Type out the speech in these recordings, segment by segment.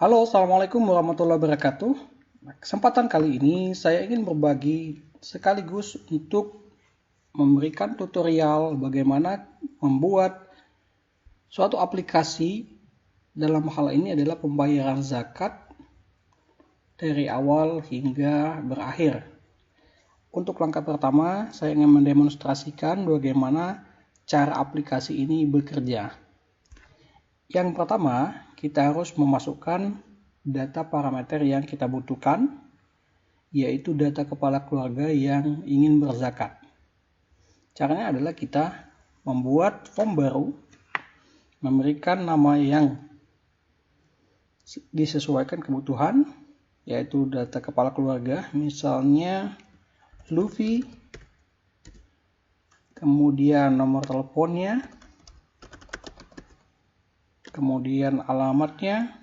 Halo, Assalamualaikum warahmatullahi wabarakatuh. Kesempatan kali ini saya ingin berbagi sekaligus untuk memberikan tutorial bagaimana membuat suatu aplikasi. Dalam hal ini adalah pembayaran zakat dari awal hingga berakhir. Untuk langkah pertama, saya ingin mendemonstrasikan bagaimana cara aplikasi ini bekerja. Yang pertama, kita harus memasukkan data parameter yang kita butuhkan, yaitu data kepala keluarga yang ingin berzakat. Caranya adalah kita membuat form baru, memberikan nama yang disesuaikan kebutuhan, yaitu data kepala keluarga, misalnya Luffy, kemudian nomor teleponnya, kemudian alamatnya,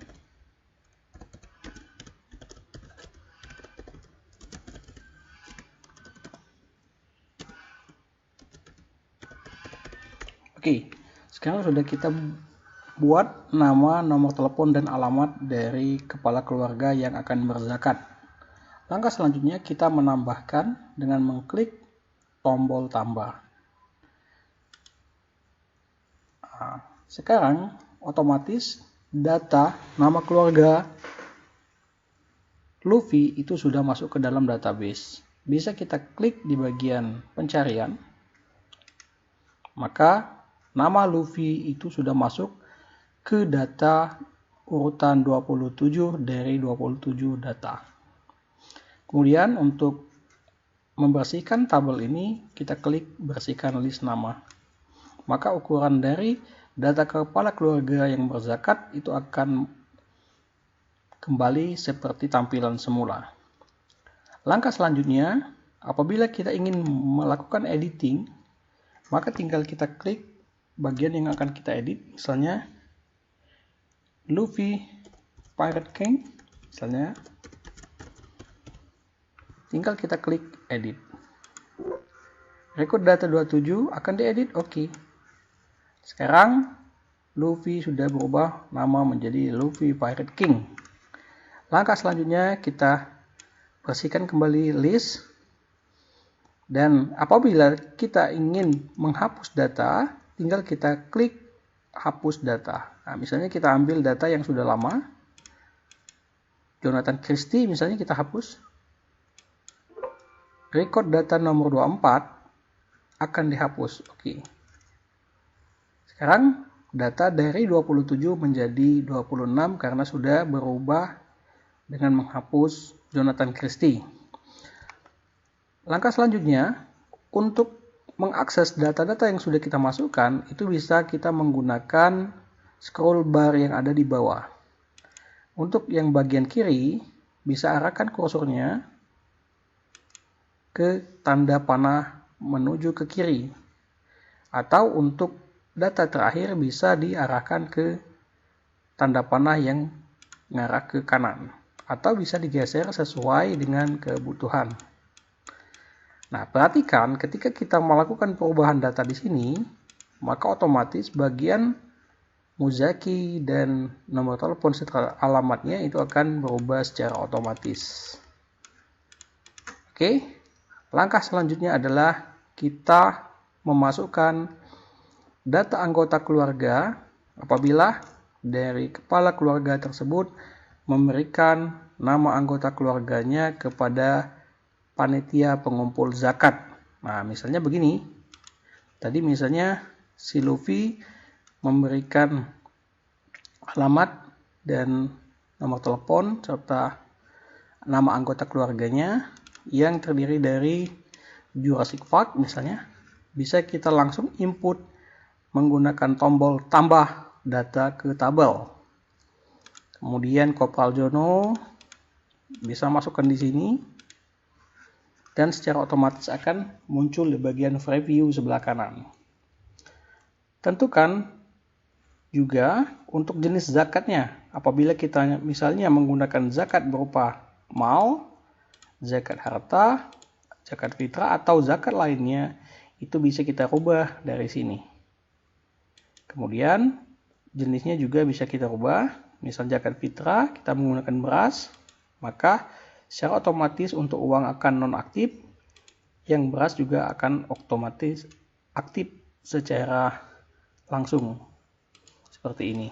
oke, sekarang sudah kita buat nama, nomor telepon, dan alamat dari kepala keluarga yang akan berzakat. Langkah selanjutnya kita menambahkan dengan mengklik tombol tambah. Nah, sekarang otomatis data nama keluarga Luffy itu sudah masuk ke dalam database. Bisa kita klik di bagian pencarian, maka nama Luffy itu sudah masuk ke data urutan 27 dari 27 data. Kemudian untuk membersihkan tabel ini, kita klik bersihkan list nama. Maka ukuran dari data kepala keluarga yang berzakat itu akan kembali seperti tampilan semula. Langkah selanjutnya, apabila kita ingin melakukan editing, maka tinggal kita klik bagian yang akan kita edit, misalnya Luffy Pirate King, misalnya, tinggal kita klik edit. Record data 27 akan diedit, oke. Sekarang Luffy sudah berubah nama menjadi Luffy Pirate King. Langkah selanjutnya kita bersihkan kembali list, dan apabila kita ingin menghapus data, tinggal kita klik hapus data. Nah, misalnya kita ambil data yang sudah lama, Jonathan Christie misalnya, kita hapus. Record data nomor 24 akan dihapus, oke. Sekarang data dari 27 menjadi 26 karena sudah berubah dengan menghapus Jonathan Christie. Langkah selanjutnya, untuk mengakses data-data yang sudah kita masukkan, itu bisa kita menggunakan scroll bar yang ada di bawah. Untuk yang bagian kiri, bisa arahkan kursornya ke tanda panah menuju ke kiri. Atau untuk data terakhir bisa diarahkan ke tanda panah yang mengarah ke kanan. Atau bisa digeser sesuai dengan kebutuhan. Nah, perhatikan ketika kita melakukan perubahan data di sini, maka otomatis bagian Muzaki dan nomor telepon serta alamatnya itu akan berubah secara otomatis. Oke, langkah selanjutnya adalah kita memasukkan data anggota keluarga apabila dari kepala keluarga tersebut memberikan nama anggota keluarganya kepada panitia pengumpul zakat. Nah, misalnya begini. Tadi misalnya si Luffy memberikan alamat dan nomor telepon serta nama anggota keluarganya yang terdiri dari Jurassic Park misalnya. Bisa kita langsung input menggunakan tombol tambah data ke tabel. Kemudian Kopral Jono bisa masukkan di sini. Dan secara otomatis akan muncul di bagian preview sebelah kanan. Tentukan juga untuk jenis zakatnya. Apabila kita misalnya menggunakan zakat berupa mal, zakat harta, zakat fitrah, atau zakat lainnya, itu bisa kita rubah dari sini. Kemudian jenisnya juga bisa kita rubah. misal zakat fitrah, kita menggunakan beras, maka secara otomatis untuk uang akan nonaktif, yang beras juga akan otomatis aktif secara langsung. Seperti ini.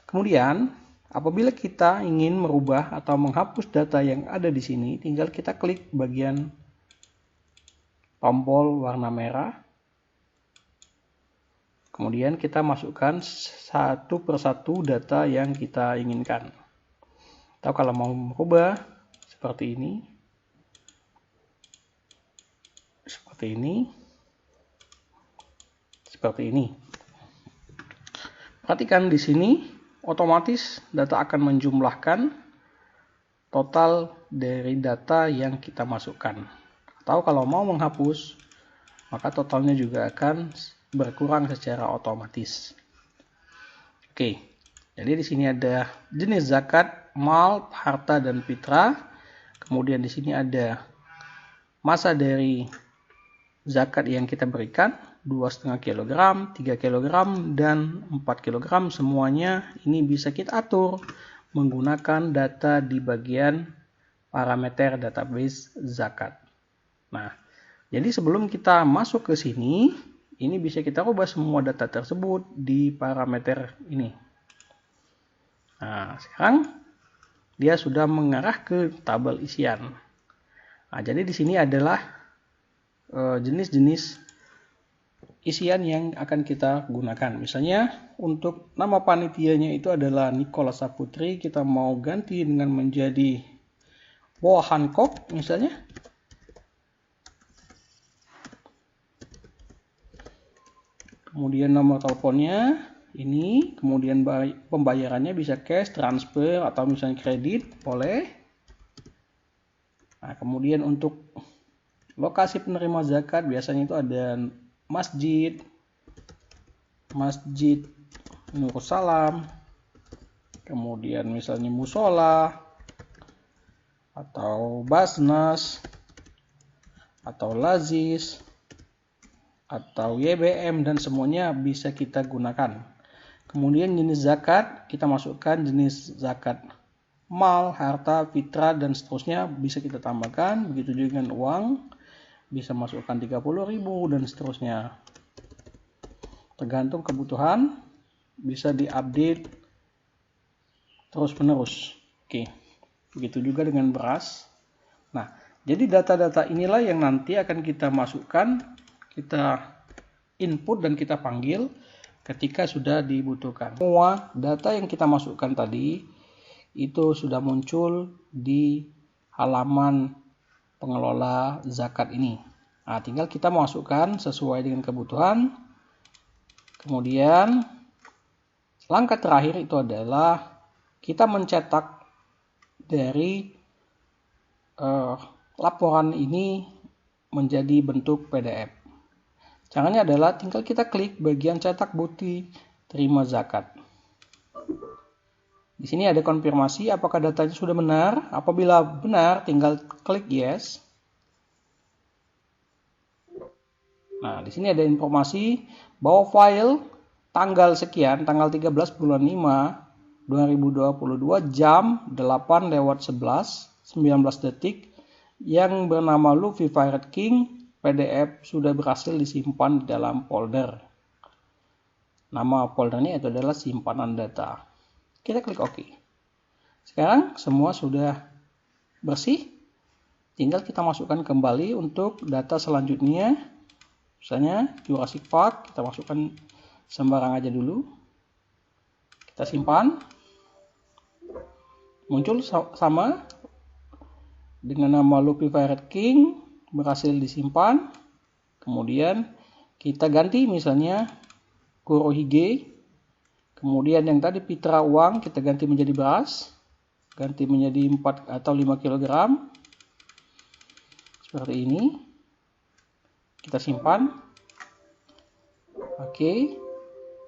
Kemudian, apabila kita ingin merubah atau menghapus data yang ada di sini, tinggal kita klik bagian tombol warna merah. Kemudian kita masukkan satu persatu data yang kita inginkan. Atau kalau mau merubah seperti ini. Seperti ini. Seperti ini. Perhatikan di sini. Otomatis data akan menjumlahkan total dari data yang kita masukkan. Atau kalau mau menghapus, maka totalnya juga akan berkurang secara otomatis. Oke, jadi di sini ada jenis zakat, mal, harta, dan fitrah. Kemudian di sini ada masa dari zakat yang kita berikan. 2,5 kg, 3 kg, dan 4 kg. Semuanya ini bisa kita atur menggunakan data di bagian parameter database zakat. Nah, jadi sebelum kita masuk ke sini, ini bisa kita ubah semua data tersebut di parameter ini. Nah, sekarang dia sudah mengarah ke tabel isian. Nah, jadi di sini adalah jenis-jenis isian yang akan kita gunakan. Misalnya untuk nama panitianya itu adalah Nicola Saputri, kita mau ganti dengan menjadi Bo Hancock misalnya. Kemudian nomor teleponnya ini, kemudian pembayarannya bisa cash, transfer, atau misalnya kredit, boleh. Nah, kemudian untuk lokasi penerima zakat biasanya itu ada Masjid Nursalam, kemudian misalnya musola, atau Basnas, atau Lazis, atau YBM, dan semuanya bisa kita gunakan. Kemudian jenis zakat, kita masukkan jenis zakat mal, harta, fitrah, dan seterusnya bisa kita tambahkan. Begitu juga dengan uang, bisa masukkan 30.000 dan seterusnya. Tergantung kebutuhan, bisa diupdate terus menerus. Oke, begitu juga dengan beras. Nah, jadi data-data inilah yang nanti akan kita masukkan, kita input dan kita panggil ketika sudah dibutuhkan. Semua data yang kita masukkan tadi itu sudah muncul di halaman pengelola zakat ini. Nah, tinggal kita masukkan sesuai dengan kebutuhan. Kemudian langkah terakhir itu adalah kita mencetak dari laporan ini menjadi bentuk PDF. Caranya adalah tinggal kita klik bagian cetak bukti terima zakat. Di sini ada konfirmasi apakah datanya sudah benar. Apabila benar, tinggal klik yes. Nah, di sini ada informasi bahwa file tanggal sekian, tanggal 13 bulan 5 2022 jam 8:11 19 detik yang bernama Luffy Pirate King PDF sudah berhasil disimpan di dalam folder. Nama foldernya itu adalah simpanan data. Kita klik OK. Sekarang semua sudah bersih. Tinggal kita masukkan kembali untuk data selanjutnya. Misalnya Jurassic Park, kita masukkan sembarang aja dulu. Kita simpan. Muncul sama dengan nama Luffy Pirate King, berhasil disimpan. Kemudian kita ganti misalnya Kurohige. Kemudian yang tadi Fitra uang kita ganti menjadi beras, ganti menjadi 4 atau 5 kg. Seperti ini. Kita simpan. Oke.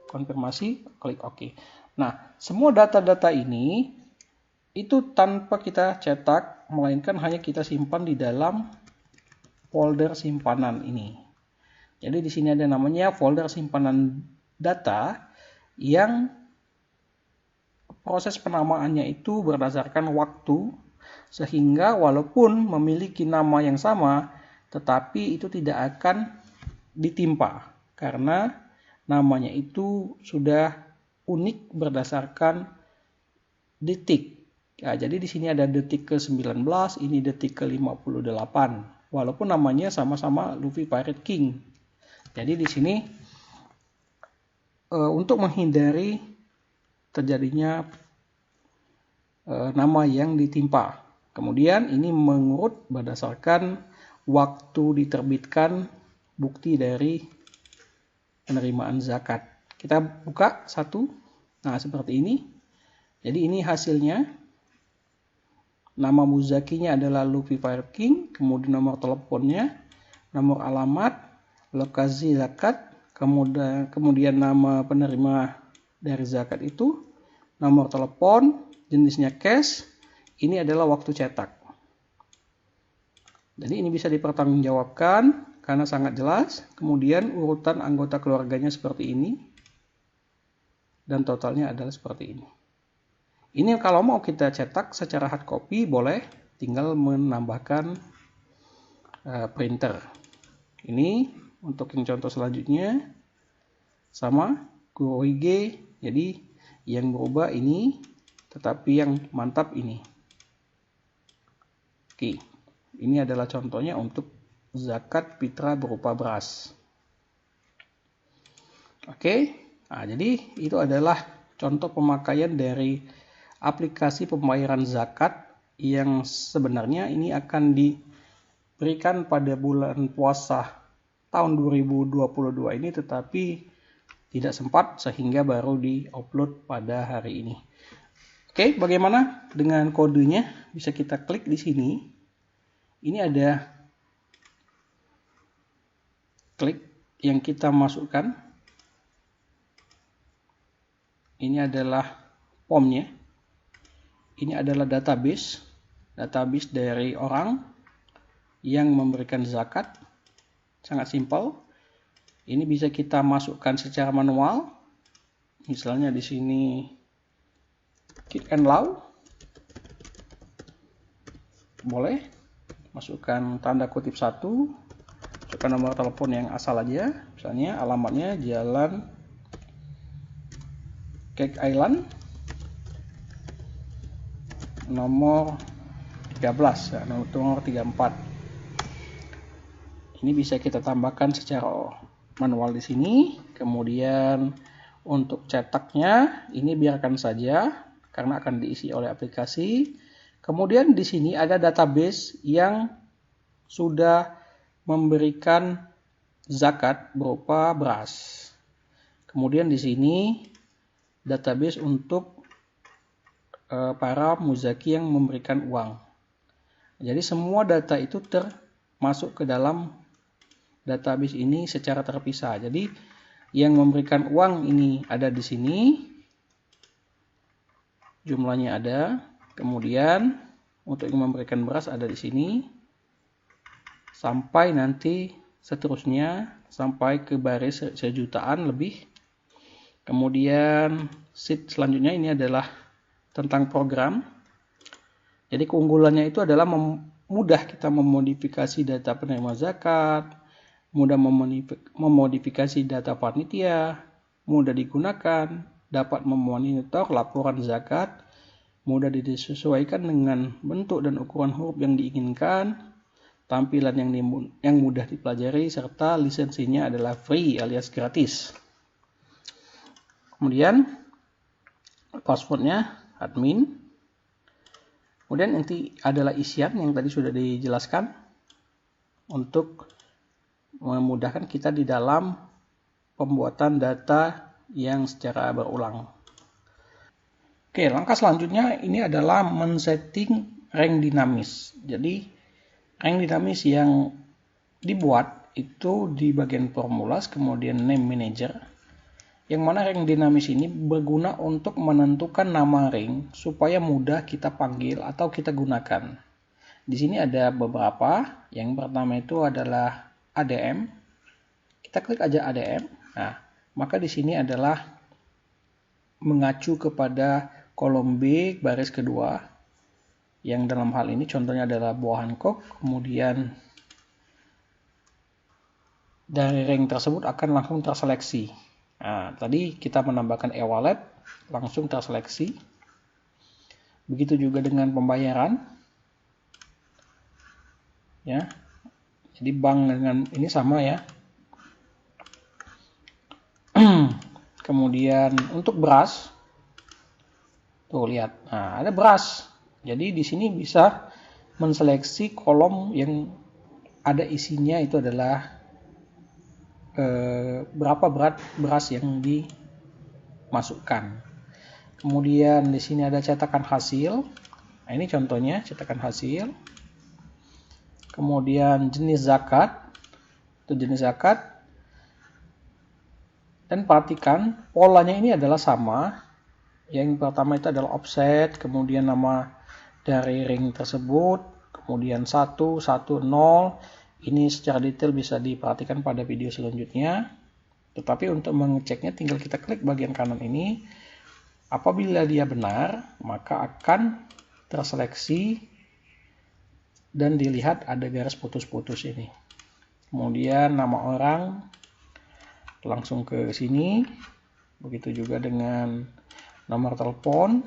Konfirmasi, klik OK. Nah, semua data-data ini itu tanpa kita cetak, melainkan hanya kita simpan di dalam folder simpanan ini. Jadi di sini ada namanya folder simpanan data yang proses penamaannya itu berdasarkan waktu, sehingga walaupun memiliki nama yang sama, tetapi itu tidak akan ditimpa karena namanya itu sudah unik berdasarkan detik. Ya, jadi di sini ada detik ke-19, ini detik ke-58. Walaupun namanya sama-sama Luffy Pirate King. Jadi di sini untuk menghindari terjadinya nama yang ditimpa. Kemudian ini mengurut berdasarkan waktu diterbitkan bukti dari penerimaan zakat. Kita buka satu. Nah, seperti ini. Jadi ini hasilnya. Nama muzakinya adalah Luffy Pirate King, kemudian nomor teleponnya, nomor alamat, lokasi zakat, kemudian nama penerima dari zakat itu, nomor telepon, jenisnya cash, ini adalah waktu cetak. Jadi ini bisa dipertanggungjawabkan karena sangat jelas. Kemudian urutan anggota keluarganya seperti ini. Dan totalnya adalah seperti ini. Ini kalau mau kita cetak secara hard copy boleh, tinggal menambahkan printer. Ini untuk yang contoh selanjutnya sama Kurohige. Jadi yang berubah ini, tetapi yang mantap ini. Oke. Ini adalah contohnya untuk zakat fitrah berupa beras. Oke, nah, jadi itu adalah contoh pemakaian dari aplikasi pembayaran zakat yang sebenarnya ini akan diberikan pada bulan puasa tahun 2022 ini, tetapi tidak sempat sehingga baru di-upload pada hari ini. Oke, bagaimana dengan kodenya? Bisa kita klik di sini. Ini ada klik yang kita masukkan. Ini adalah POM-nya. Ini adalah database dari orang yang memberikan zakat. Sangat simpel. Ini bisa kita masukkan secara manual. Misalnya di sini Kick and Law. Boleh. Masukkan tanda kutip 1, masukkan nomor telepon yang asal aja, misalnya alamatnya Jalan Cake Island nomor 13, ya, nomor 34. Ini bisa kita tambahkan secara manual di sini. Kemudian untuk cetaknya ini biarkan saja karena akan diisi oleh aplikasi. Kemudian di sini ada database yang sudah memberikan zakat berupa beras. Kemudian di sini database untuk para muzaki yang memberikan uang. Jadi semua data itu termasuk ke dalam database ini secara terpisah. Jadi yang memberikan uang ini ada di sini. Jumlahnya ada. Kemudian untuk yang memberikan beras ada di sini. Sampai nanti seterusnya sampai ke baris sejutaan lebih. Kemudian sheet selanjutnya ini adalah tentang program. Jadi keunggulannya itu adalah mudah kita memodifikasi data penerima zakat, mudah memodifikasi data panitia, mudah digunakan, dapat memonitor laporan zakat, mudah disesuaikan dengan bentuk dan ukuran huruf yang diinginkan, tampilan yang mudah dipelajari, serta lisensinya adalah free alias gratis. Kemudian passwordnya admin. Kemudian nanti adalah isian yang tadi sudah dijelaskan untuk memudahkan kita di dalam pembuatan data yang secara berulang. Oke, langkah selanjutnya ini adalah men-setting rank dinamis. Jadi rank dinamis yang dibuat itu di bagian formulas, kemudian name manager. Yang mana rank dinamis ini berguna untuk menentukan nama rank supaya mudah kita panggil atau kita gunakan. Di sini ada beberapa. Yang pertama itu adalah ADM. Kita klik aja ADM. Nah, maka di sini adalah mengacu kepada kolom B baris kedua, yang dalam hal ini contohnya adalah buah Hancock, kemudian dari ring tersebut akan langsung terseleksi. Nah, tadi kita menambahkan e-wallet, langsung terseleksi. Begitu juga dengan pembayaran. Ya. Jadi bank dengan ini sama ya. Kemudian untuk beras, tuh lihat, nah ada beras. Jadi di sini bisa menseleksi kolom yang ada isinya itu adalah berapa berat beras yang dimasukkan. Kemudian di sini ada cetakan hasil. Nah, ini contohnya cetakan hasil. Kemudian jenis zakat, itu jenis zakat. Dan perhatikan polanya ini adalah sama. Yang pertama itu adalah offset, kemudian nama dari ring tersebut, kemudian 1, 1, 0. Ini secara detail bisa diperhatikan pada video selanjutnya. Tetapi untuk mengeceknya tinggal kita klik bagian kanan ini. Apabila dia benar, maka akan terseleksi dan dilihat ada garis putus-putus ini. Kemudian nama orang langsung ke sini. Begitu juga dengan nomor telepon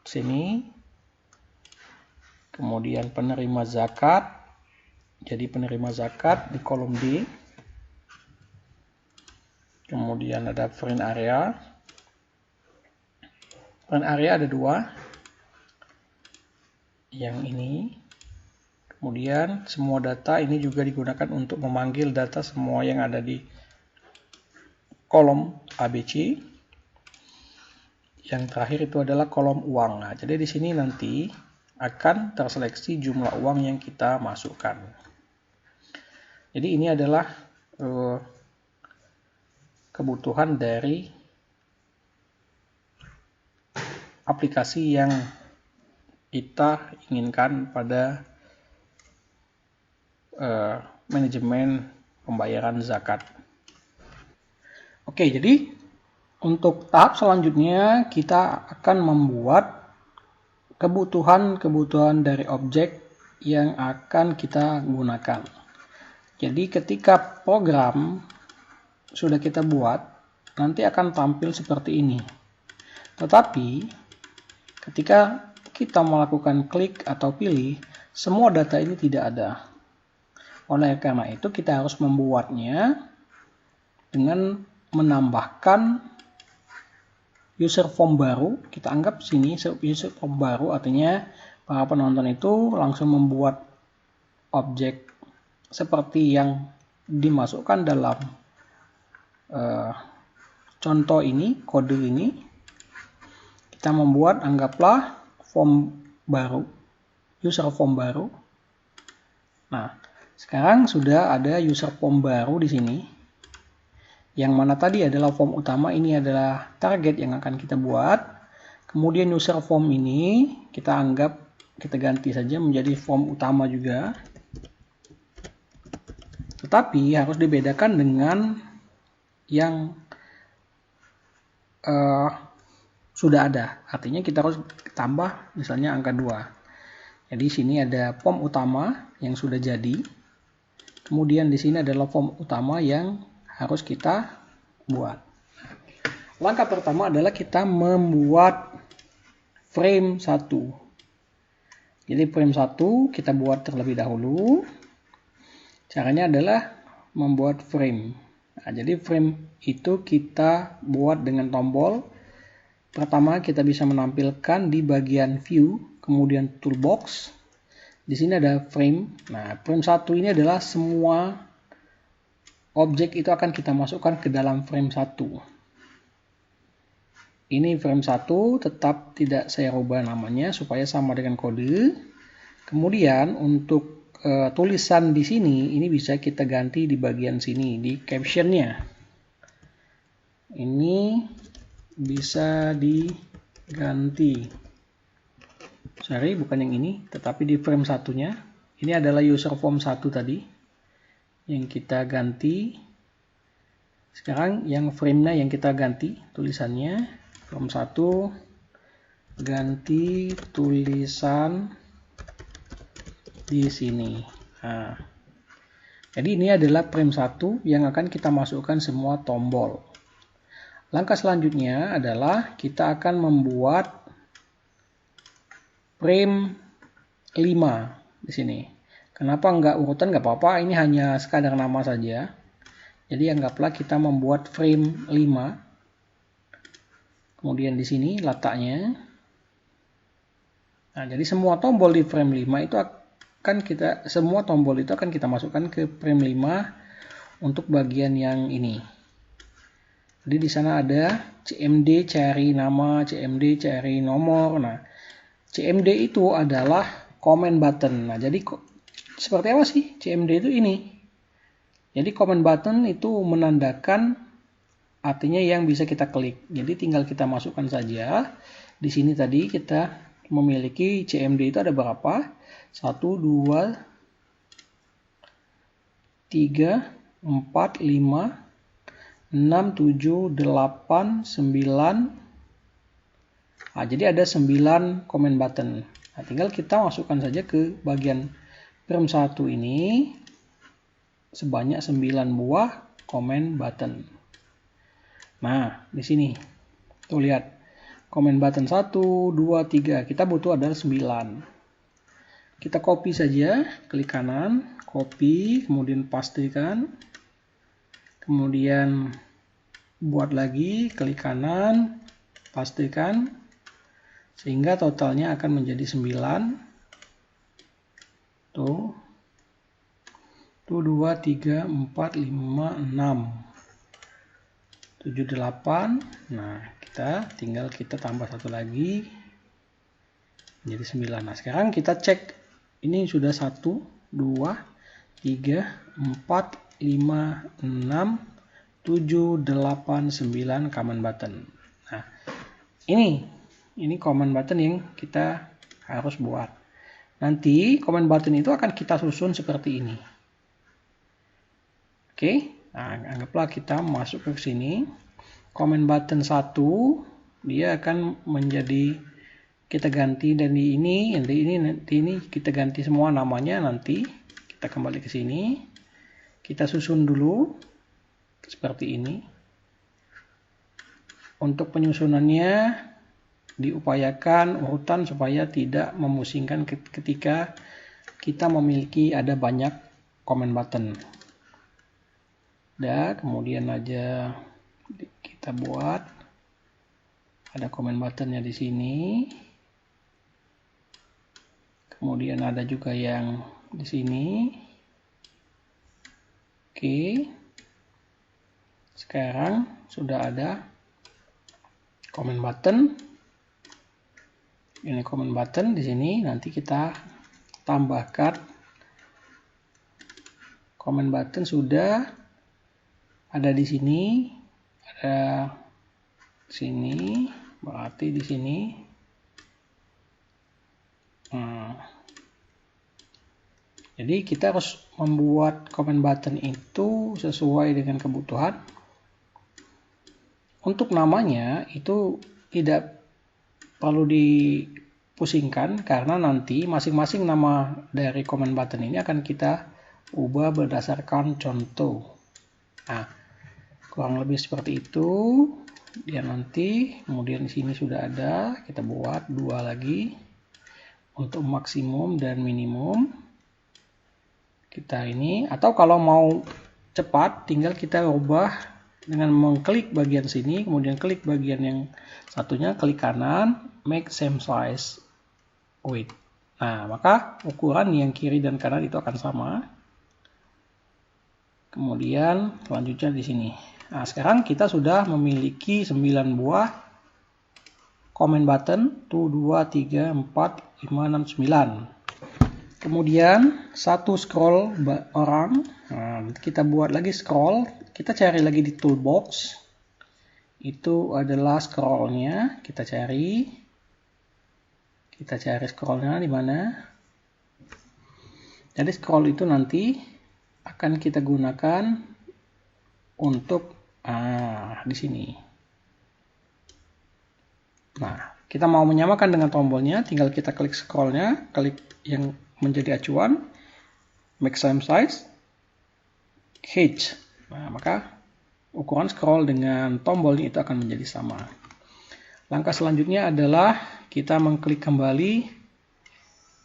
sini. Kemudian penerima zakat. Jadi penerima zakat di kolom D. Kemudian ada print area. Print area ada 2. Yang ini. Kemudian semua data ini juga digunakan untuk memanggil data semua yang ada di kolom ABC. Yang terakhir itu adalah kolom uang. Nah, jadi di sini nanti akan terseleksi jumlah uang yang kita masukkan. Jadi ini adalah kebutuhan dari aplikasi yang kita inginkan pada manajemen pembayaran zakat. Oke, jadi untuk tahap selanjutnya kita akan membuat kebutuhan dari objek yang akan kita gunakan. Jadi ketika program sudah kita buat, nanti akan tampil seperti ini. Tetapi ketika kita melakukan klik atau pilih, semua data ini tidak ada. Oleh karena itu kita harus membuatnya dengan menambahkan user form baru. Kita anggap sini user form baru, artinya para penonton itu langsung membuat objek seperti yang dimasukkan dalam contoh ini, kode ini. Kita membuat, anggaplah form baru, user form baru. Nah, sekarang sudah ada user form baru di sini. Yang mana tadi adalah form utama, ini adalah target yang akan kita buat. Kemudian user form ini kita anggap, kita ganti saja menjadi form utama juga. Tetapi harus dibedakan dengan yang sudah ada. Artinya kita harus tambah misalnya angka 2. Jadi sini ada form utama yang sudah jadi. Kemudian di sini adalah form utama yang harus kita buat. Langkah pertama adalah kita membuat frame 1. Jadi frame 1 kita buat terlebih dahulu. Caranya adalah membuat frame. Nah, jadi frame itu kita buat dengan tombol. Pertama kita bisa menampilkan di bagian view, kemudian toolbox. Di sini ada frame. Nah, frame 1 ini adalah semua objek itu akan kita masukkan ke dalam frame 1. Ini frame 1, tetap tidak saya rubah namanya supaya sama dengan kode. Kemudian untuk tulisan di sini, ini bisa kita ganti di bagian sini, di captionnya. Ini bisa diganti. Sorry, bukan yang ini, tetapi di frame 1-nya. Ini adalah user form 1 tadi yang kita ganti. Sekarang yang frame-nya yang kita ganti tulisannya, form 1 ganti tulisan di sini. Nah, jadi ini adalah frame 1 yang akan kita masukkan semua tombol. Langkah selanjutnya adalah kita akan membuat frame 5 di sini. Kenapa nggak urutan? Nggak apa-apa, ini hanya sekadar nama saja. Jadi anggaplah kita membuat frame 5. Kemudian di sini letaknya. Nah, jadi semua tombol di frame 5 itu semua tombol itu akan kita masukkan ke frame 5 untuk bagian yang ini. Jadi di sana ada CMD cari nama, CMD cari nomor. Nah, CMD itu adalah comment button. Nah, jadi seperti apa sih CMD itu ini? Jadi comment button itu menandakan artinya yang bisa kita klik. Jadi tinggal kita masukkan saja. Di sini tadi kita memiliki CMD itu ada berapa? 1, 2, 3, 4, 5, 6, 7, 8, 9. Nah, jadi ada 9 comment button. Nah, tinggal kita masukkan saja ke bagian frame 1 ini sebanyak 9 buah comment button. Nah, di sini tuh lihat comment button 1, 2, 3. Kita butuh adalah 9. Kita copy saja, klik kanan, copy, kemudian pastekan. Kemudian buat lagi, klik kanan, pastekan. Sehingga totalnya akan menjadi 9. Tuh 2, 3, 4, 5, 6. 7, 8. Nah, tinggal kita tambah satu lagi. Menjadi 9. Nah, sekarang kita cek. Ini sudah 1, 2, 3, 4, 5, 6, 7, 8, 9 comment button. Nah, ini comment button yang kita harus buat. Nanti comment button itu akan kita susun seperti ini. Oke, nah, anggaplah kita masuk ke sini. Comment button 1 dia akan menjadi kita ganti, dan di ini kita ganti semua namanya. Nanti kita kembali ke sini, kita susun dulu seperti ini. Untuk penyusunannya diupayakan urutan supaya tidak memusingkan ketika kita memiliki ada banyak comment button. Kemudian aja kita buat ada comment buttonnya di sini. Kemudian ada juga yang di sini. Oke. Sekarang sudah ada comment button. Ini comment button di sini. Nanti kita tambahkan comment button sudah ada di sini. Ada di sini. Berarti di sini. Jadi kita harus membuat comment button itu sesuai dengan kebutuhan. Untuk namanya itu tidak perlu dipusingkan karena nanti masing-masing nama dari comment button ini akan kita ubah berdasarkan contoh. Nah, kurang lebih seperti itu. Dia nanti kemudian di sini sudah ada, kita buat 2 lagi untuk maksimum dan minimum. Kita ini, atau kalau mau cepat tinggal kita ubah dengan mengklik bagian sini, kemudian klik bagian yang satunya, klik kanan, make same size width. Nah, maka ukuran yang kiri dan kanan itu akan sama. Kemudian selanjutnya di sini. Nah, sekarang kita sudah memiliki 9 buah comment button, 1, 2, 3, 4, 5, 6, 9. Kemudian satu scroll orang. Nah, kita buat lagi scroll. Kita cari lagi di toolbox. Itu adalah scrollnya. Kita cari scrollnya di mana. Jadi scroll itu nanti akan kita gunakan untuk di sini. Nah, kita mau menyamakan dengan tombolnya, tinggal kita klik scrollnya, klik yang menjadi acuan, make same size, height. Nah, maka ukuran scroll dengan tombolnya itu akan menjadi sama. Langkah selanjutnya adalah kita mengklik kembali.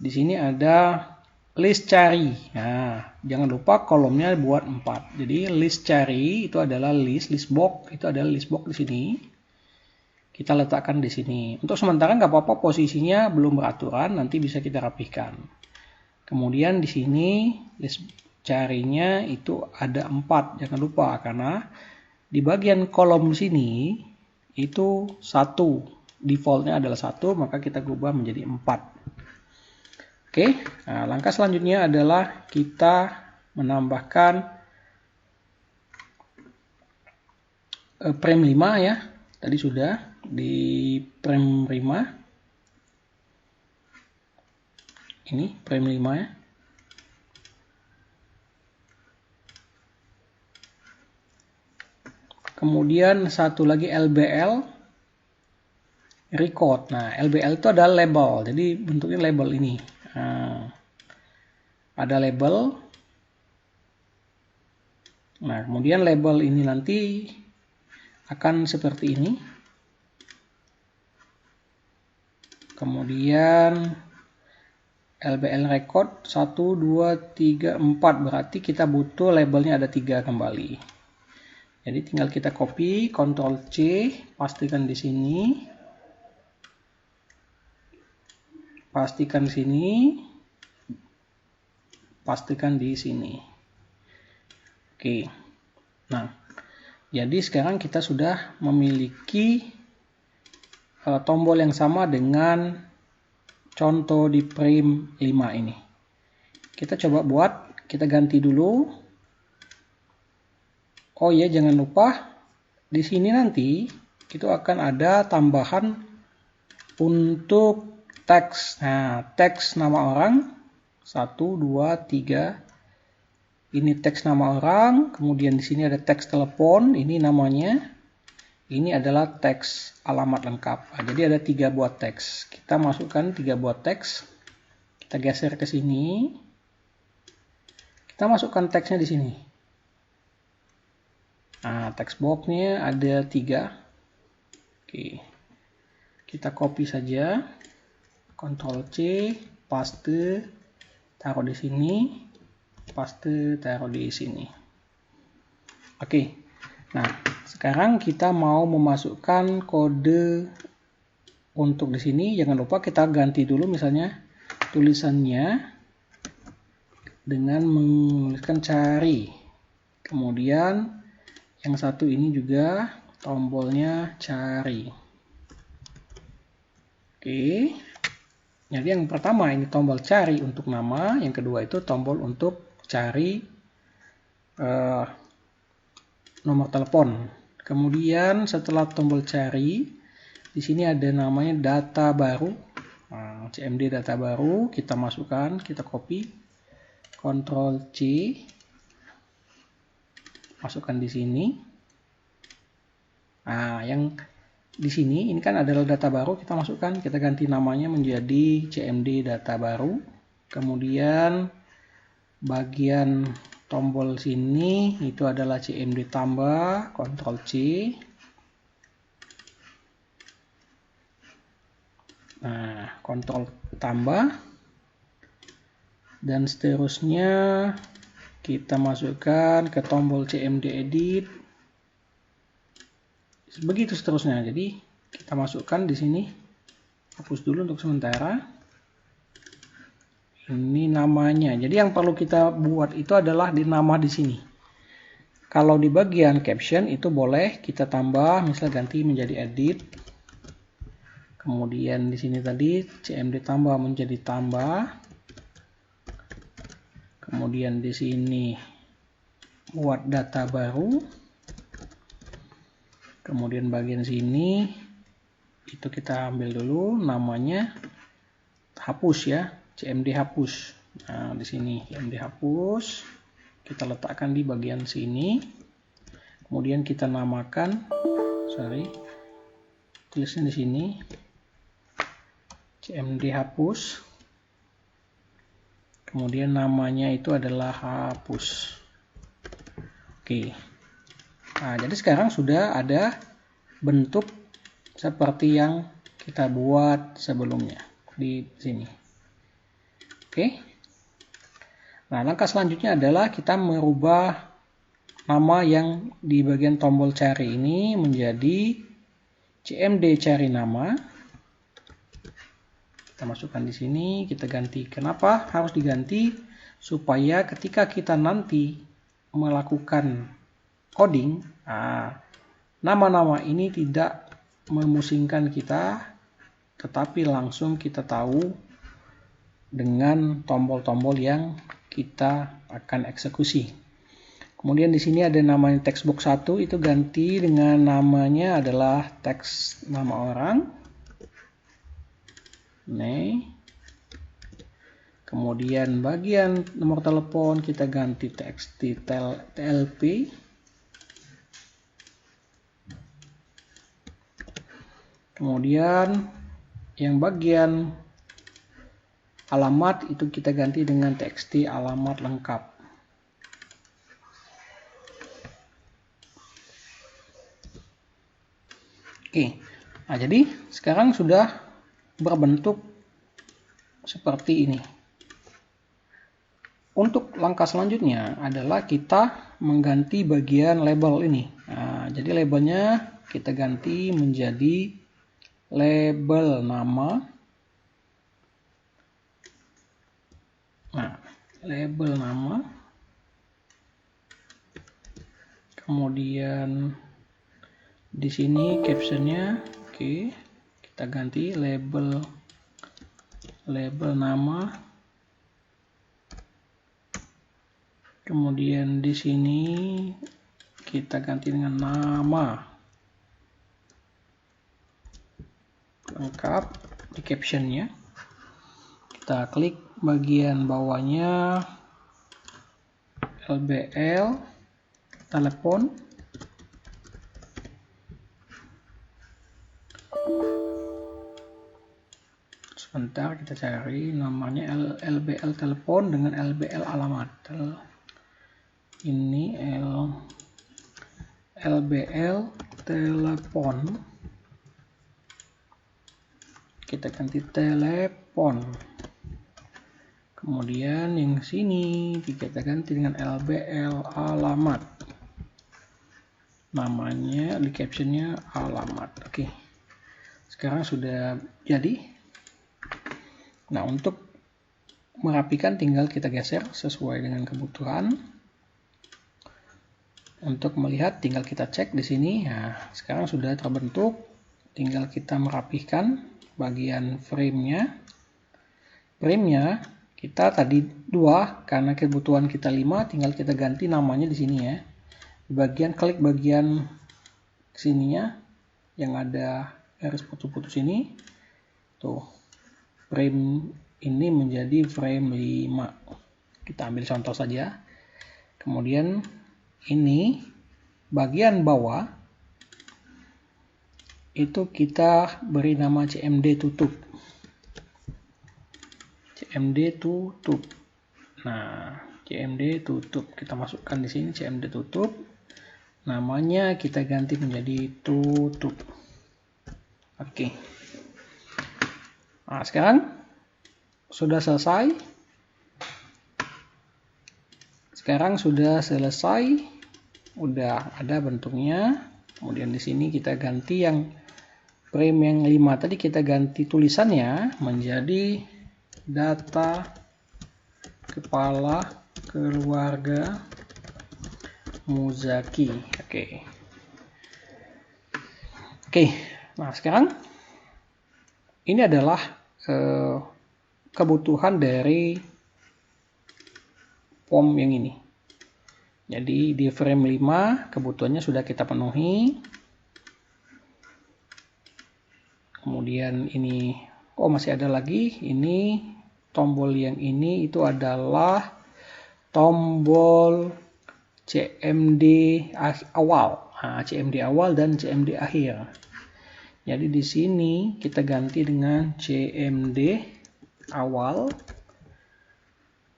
Di sini ada list cari. Nah, jangan lupa kolomnya buat 4. Jadi list cari itu adalah list box itu adalah list box di sini. Kita letakkan di sini. Untuk sementara nggak apa-apa posisinya belum beraturan, nanti bisa kita rapihkan. Kemudian di sini list carinya itu ada 4, jangan lupa karena di bagian kolom sini itu 1, defaultnya adalah 1, maka kita ubah menjadi 4. Oke, nah, langkah selanjutnya adalah kita menambahkan frame 5 ya. Tadi sudah di frame 5. Ini frame 5 ya. Kemudian satu lagi LBL record. Nah, LBL itu adalah label. Jadi bentuknya label ini. Nah, ada label. Nah, kemudian label ini nanti akan seperti ini. Kemudian LBL record 1, 2, 3, 4. Berarti kita butuh labelnya ada 3 kembali. Jadi tinggal kita copy, Ctrl C, pastikan di sini. Pastikan sini. Pastikan di sini. Oke. Nah, jadi sekarang kita sudah memiliki tombol yang sama dengan contoh di frame 5 ini. Kita coba buat, kita ganti dulu. Oh ya, jangan lupa di sini nanti itu akan ada tambahan untuk teks. Nah, teks nama orang 1, 2, 3. Ini teks nama orang, kemudian di sini ada teks telepon, ini namanya. Ini adalah teks alamat lengkap. Nah, jadi ada 3 buah teks. Kita masukkan 3 buah teks. Kita geser ke sini. Kita masukkan teksnya di sini. Nah, teks boxnya ada 3. Oke. Kita copy saja. Ctrl C, paste, taruh di sini. Paste, taruh di sini. Oke. Nah, sekarang kita mau memasukkan kode untuk di sini. Jangan lupa kita ganti dulu misalnya tulisannya dengan menuliskan cari. Kemudian yang satu ini juga tombolnya cari. Oke. Jadi yang pertama ini tombol cari untuk nama, yang kedua itu tombol untuk cari nomor telepon. Kemudian setelah tombol cari, di sini ada namanya data baru. Nah, CMD data baru, kita masukkan, kita copy, Ctrl C, masukkan di sini. Nah, yang di sini ini kan adalah data baru, kita masukkan, kita ganti namanya menjadi CMD data baru. Kemudian bagian tombol sini itu adalah CMD tambah, Ctrl C. Nah, Ctrl tambah. Dan seterusnya kita masukkan ke tombol CMD edit. Begitu seterusnya. Jadi kita masukkan di sini. Hapus dulu untuk sementara. Ini namanya. Jadi yang perlu kita buat itu adalah di nama di sini. Kalau di bagian caption itu boleh kita tambah, misal ganti menjadi edit. Kemudian di sini tadi CMD tambah menjadi tambah. Kemudian di sini buat data baru. Kemudian bagian sini itu kita ambil dulu namanya hapus ya, CMD hapus. Nah, di sini CMD hapus. Kita letakkan di bagian sini. Kemudian kita namakan, tulisnya di sini. CMD hapus. Kemudian namanya itu adalah hapus. Oke. Nah, jadi sekarang sudah ada bentuk seperti yang kita buat sebelumnya di sini. Oke. Nah, langkah selanjutnya adalah kita merubah nama yang di bagian tombol cari ini menjadi CMD cari nama. Kita masukkan di sini, kita ganti. Kenapa harus diganti? Supaya ketika kita nanti melakukan coding, nama-nama ini tidak memusingkan kita, tetapi langsung kita tahu dengan tombol-tombol yang kita akan eksekusi. Kemudian di sini ada namanya textbox 1, itu ganti dengan namanya adalah teks nama orang. Nih. Kemudian bagian nomor telepon kita ganti teks TLP. Kemudian yang bagian alamat itu kita ganti dengan txt alamat lengkap. Oke, nah jadi sekarang sudah berbentuk seperti ini. Untuk langkah selanjutnya adalah kita mengganti bagian label ini. Nah, jadi labelnya kita ganti menjadi label nama. Nah, label nama. Kemudian di sini captionnya, oke, kita ganti label nama. Kemudian di sini kita ganti dengan nama lengkap di captionnya. Kita klik bagian bawahnya LBL telepon. Sebentar, kita cari namanya LBL telepon dengan LBL alamat. Ini LBL telepon. Kita ganti telepon. Kemudian yang sini kita ganti dengan LBL alamat. Namanya di captionnya alamat. Oke. Sekarang sudah jadi. Nah, untuk merapikan tinggal kita geser sesuai dengan kebutuhan. Untuk melihat tinggal kita cek di sini. Nah, sekarang sudah terbentuk. Tinggal kita merapihkan bagian frame-nya. Frame-nya kita tadi 2 karena kebutuhan kita 5, tinggal kita ganti namanya di sini ya. Di bagian klik bagian sininya yang ada garis putus-putus ini. Tuh. Frame ini menjadi frame 5. Kita ambil contoh saja. Kemudian ini bagian bawah itu kita beri nama CMD tutup. CMD tutup. Nah, CMD tutup. Kita masukkan di sini CMD tutup. Namanya kita ganti menjadi tutup. Oke. Nah, sekarang sudah selesai. Sekarang sudah selesai. Udah ada bentuknya. Kemudian di sini kita ganti yang frame yang 5 tadi, kita ganti tulisannya menjadi data kepala keluarga Muzaki. Oke. Nah, sekarang ini adalah kebutuhan dari form yang ini. Jadi di frame 5 kebutuhannya sudah kita penuhi. Kemudian ini, masih ada lagi. Ini tombol yang ini itu adalah tombol CMD awal. Nah, CMD awal dan CMD akhir. Jadi di sini kita ganti dengan CMD awal.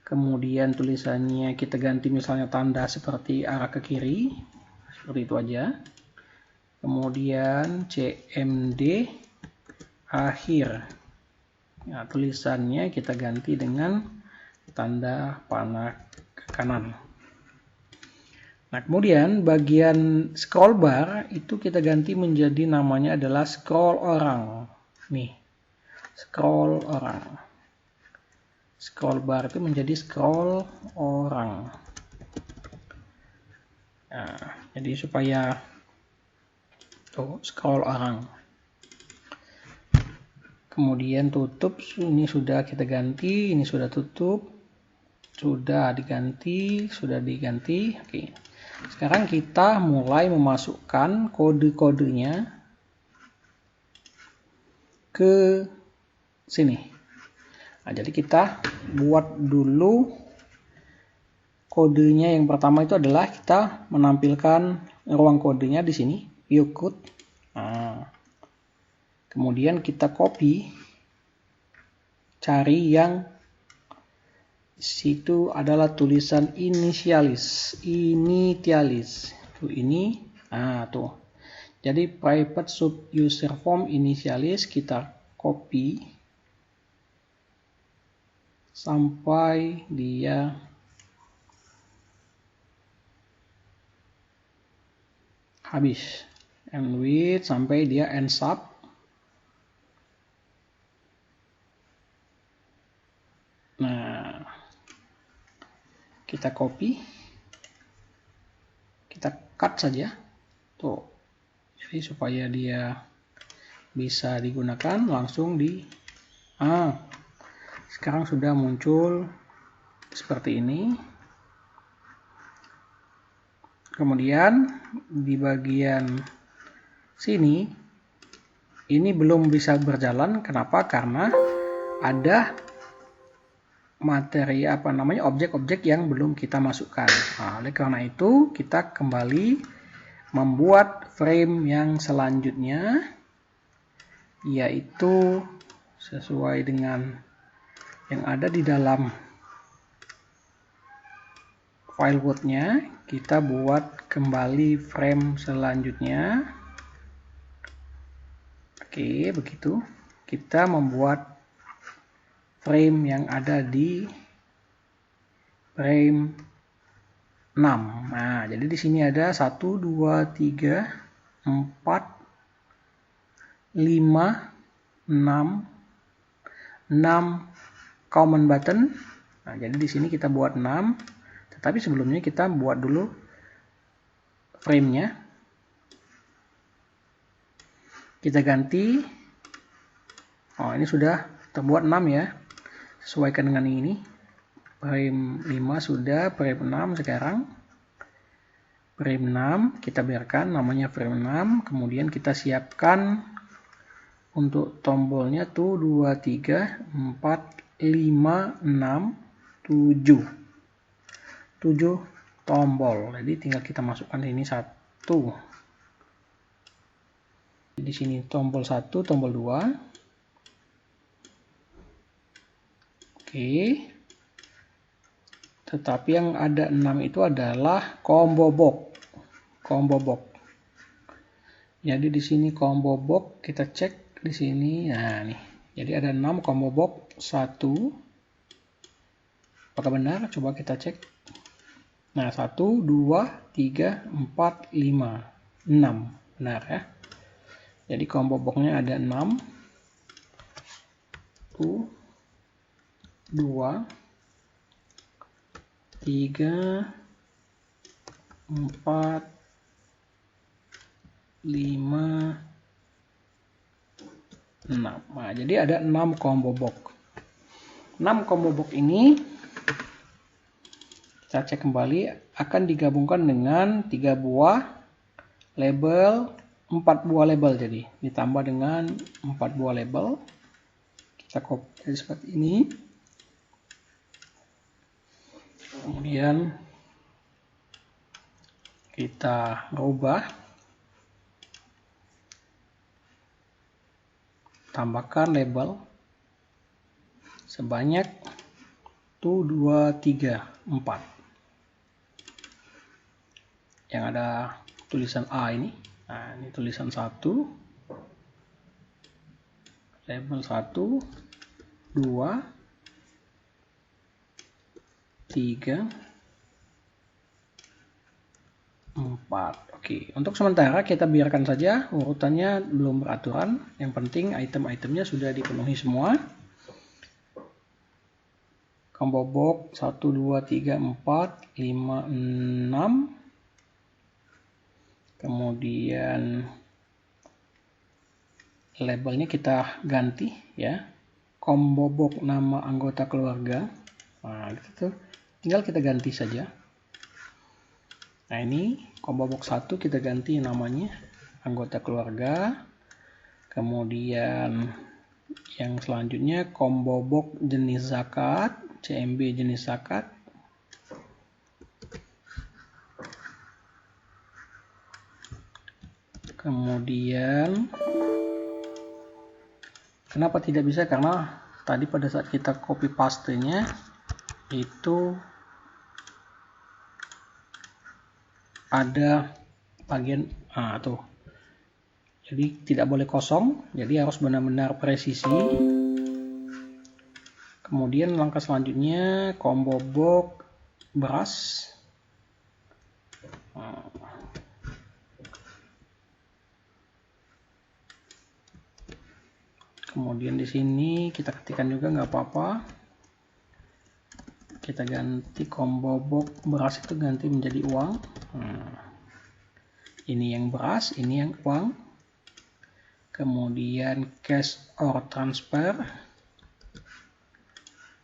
Kemudian tulisannya kita ganti misalnya tanda seperti arah ke kiri. Seperti itu aja. Kemudian CMD akhir. Nah, tulisannya kita ganti dengan tanda panah ke kanan. Nah, kemudian bagian scroll bar itu kita ganti menjadi namanya adalah scroll orang. Nih, scroll orang. Scroll bar itu menjadi scroll orang. Nah, jadi supaya tuh scroll orang. Kemudian tutup, ini sudah kita ganti, ini sudah tutup, sudah diganti, Oke. Sekarang kita mulai memasukkan kode-kodenya ke sini. Nah, jadi kita buat dulu kodenya. Yang pertama itu adalah kita menampilkan ruang kodenya di sini, view code. Nah, kemudian kita copy, cari yang situ adalah tulisan initialis. Tuh ini, tuh. Jadi private sub user form initialis kita copy sampai dia habis, and with sampai dia ends up. Nah, kita copy, kita cut saja tuh, jadi supaya dia bisa digunakan langsung di sekarang sudah muncul seperti ini. Kemudian di bagian sini ini belum bisa berjalan. Kenapa? Karena ada materi objek-objek yang belum kita masukkan. Nah, oleh karena itu kita kembali membuat frame yang selanjutnya, yaitu sesuai dengan yang ada di dalam file Word-nya. Kita buat kembali frame selanjutnya. Oke, begitu. Kita membuat frame yang ada di frame 6. Nah, jadi di sini ada 1, 2, 3, 4, 5, 6 common button. Nah, jadi di sini kita buat 6. Tetapi sebelumnya kita buat dulu frame-nya. Kita ganti. Oh, ini sudah terbuat 6 ya. Sesuaikan dengan ini. Frame 5 sudah, frame 6 sekarang. Frame 6 kita biarkan namanya frame 6. Kemudian kita siapkan untuk tombolnya tuh 2, 3, 4, 5, 6, 7. 7 tombol. Jadi tinggal kita masukkan ini 1. Di sini tombol 1, tombol 2. Oke. Tetapi yang ada 6 itu adalah combo box. Jadi di sini combo box kita cek di sini. Nah, nih. Jadi ada 6 combo box 1. Apakah benar? Coba kita cek. Nah, 1, 2, 3, 4, 5, 6. Benar ya. Jadi combo box-nya ada 6. 1, 2, 3, 4, 5, 6. Nah, jadi ada 6 combo box. 6 combo box ini kita cek kembali akan digabungkan dengan 3 buah label, 4 buah label, jadi ditambah dengan 4 buah label. Kita copy seperti ini. Kemudian kita rubah tambahkan label sebanyak 1, 2, 3, 4 yang ada tulisan A ini. Nah, ini tulisan 1, label 1, 2, 3, 4. Oke, untuk sementara kita biarkan saja urutannya belum beraturan. Yang penting item-itemnya sudah dipenuhi semua. Combo box 1, 2, 3, 4, 5, 6. Kemudian labelnya kita ganti ya. Combo box nama anggota keluarga. Nah, gitu tuh. Tinggal kita ganti saja. Nah, ini combo box 1 kita ganti namanya anggota keluarga. Kemudian yang selanjutnya combo box jenis zakat, CMB jenis zakat. Kemudian kenapa tidak bisa? Karena tadi pada saat kita copy paste-nya itu ada bagian tuh. Jadi tidak boleh kosong, jadi harus benar-benar presisi. Kemudian langkah selanjutnya combo box beras. Kemudian di sini kita ketikkan juga nggak apa-apa. Kita ganti combo box beras itu ganti menjadi uang. Ini yang beras, ini yang uang. Kemudian cash or transfer.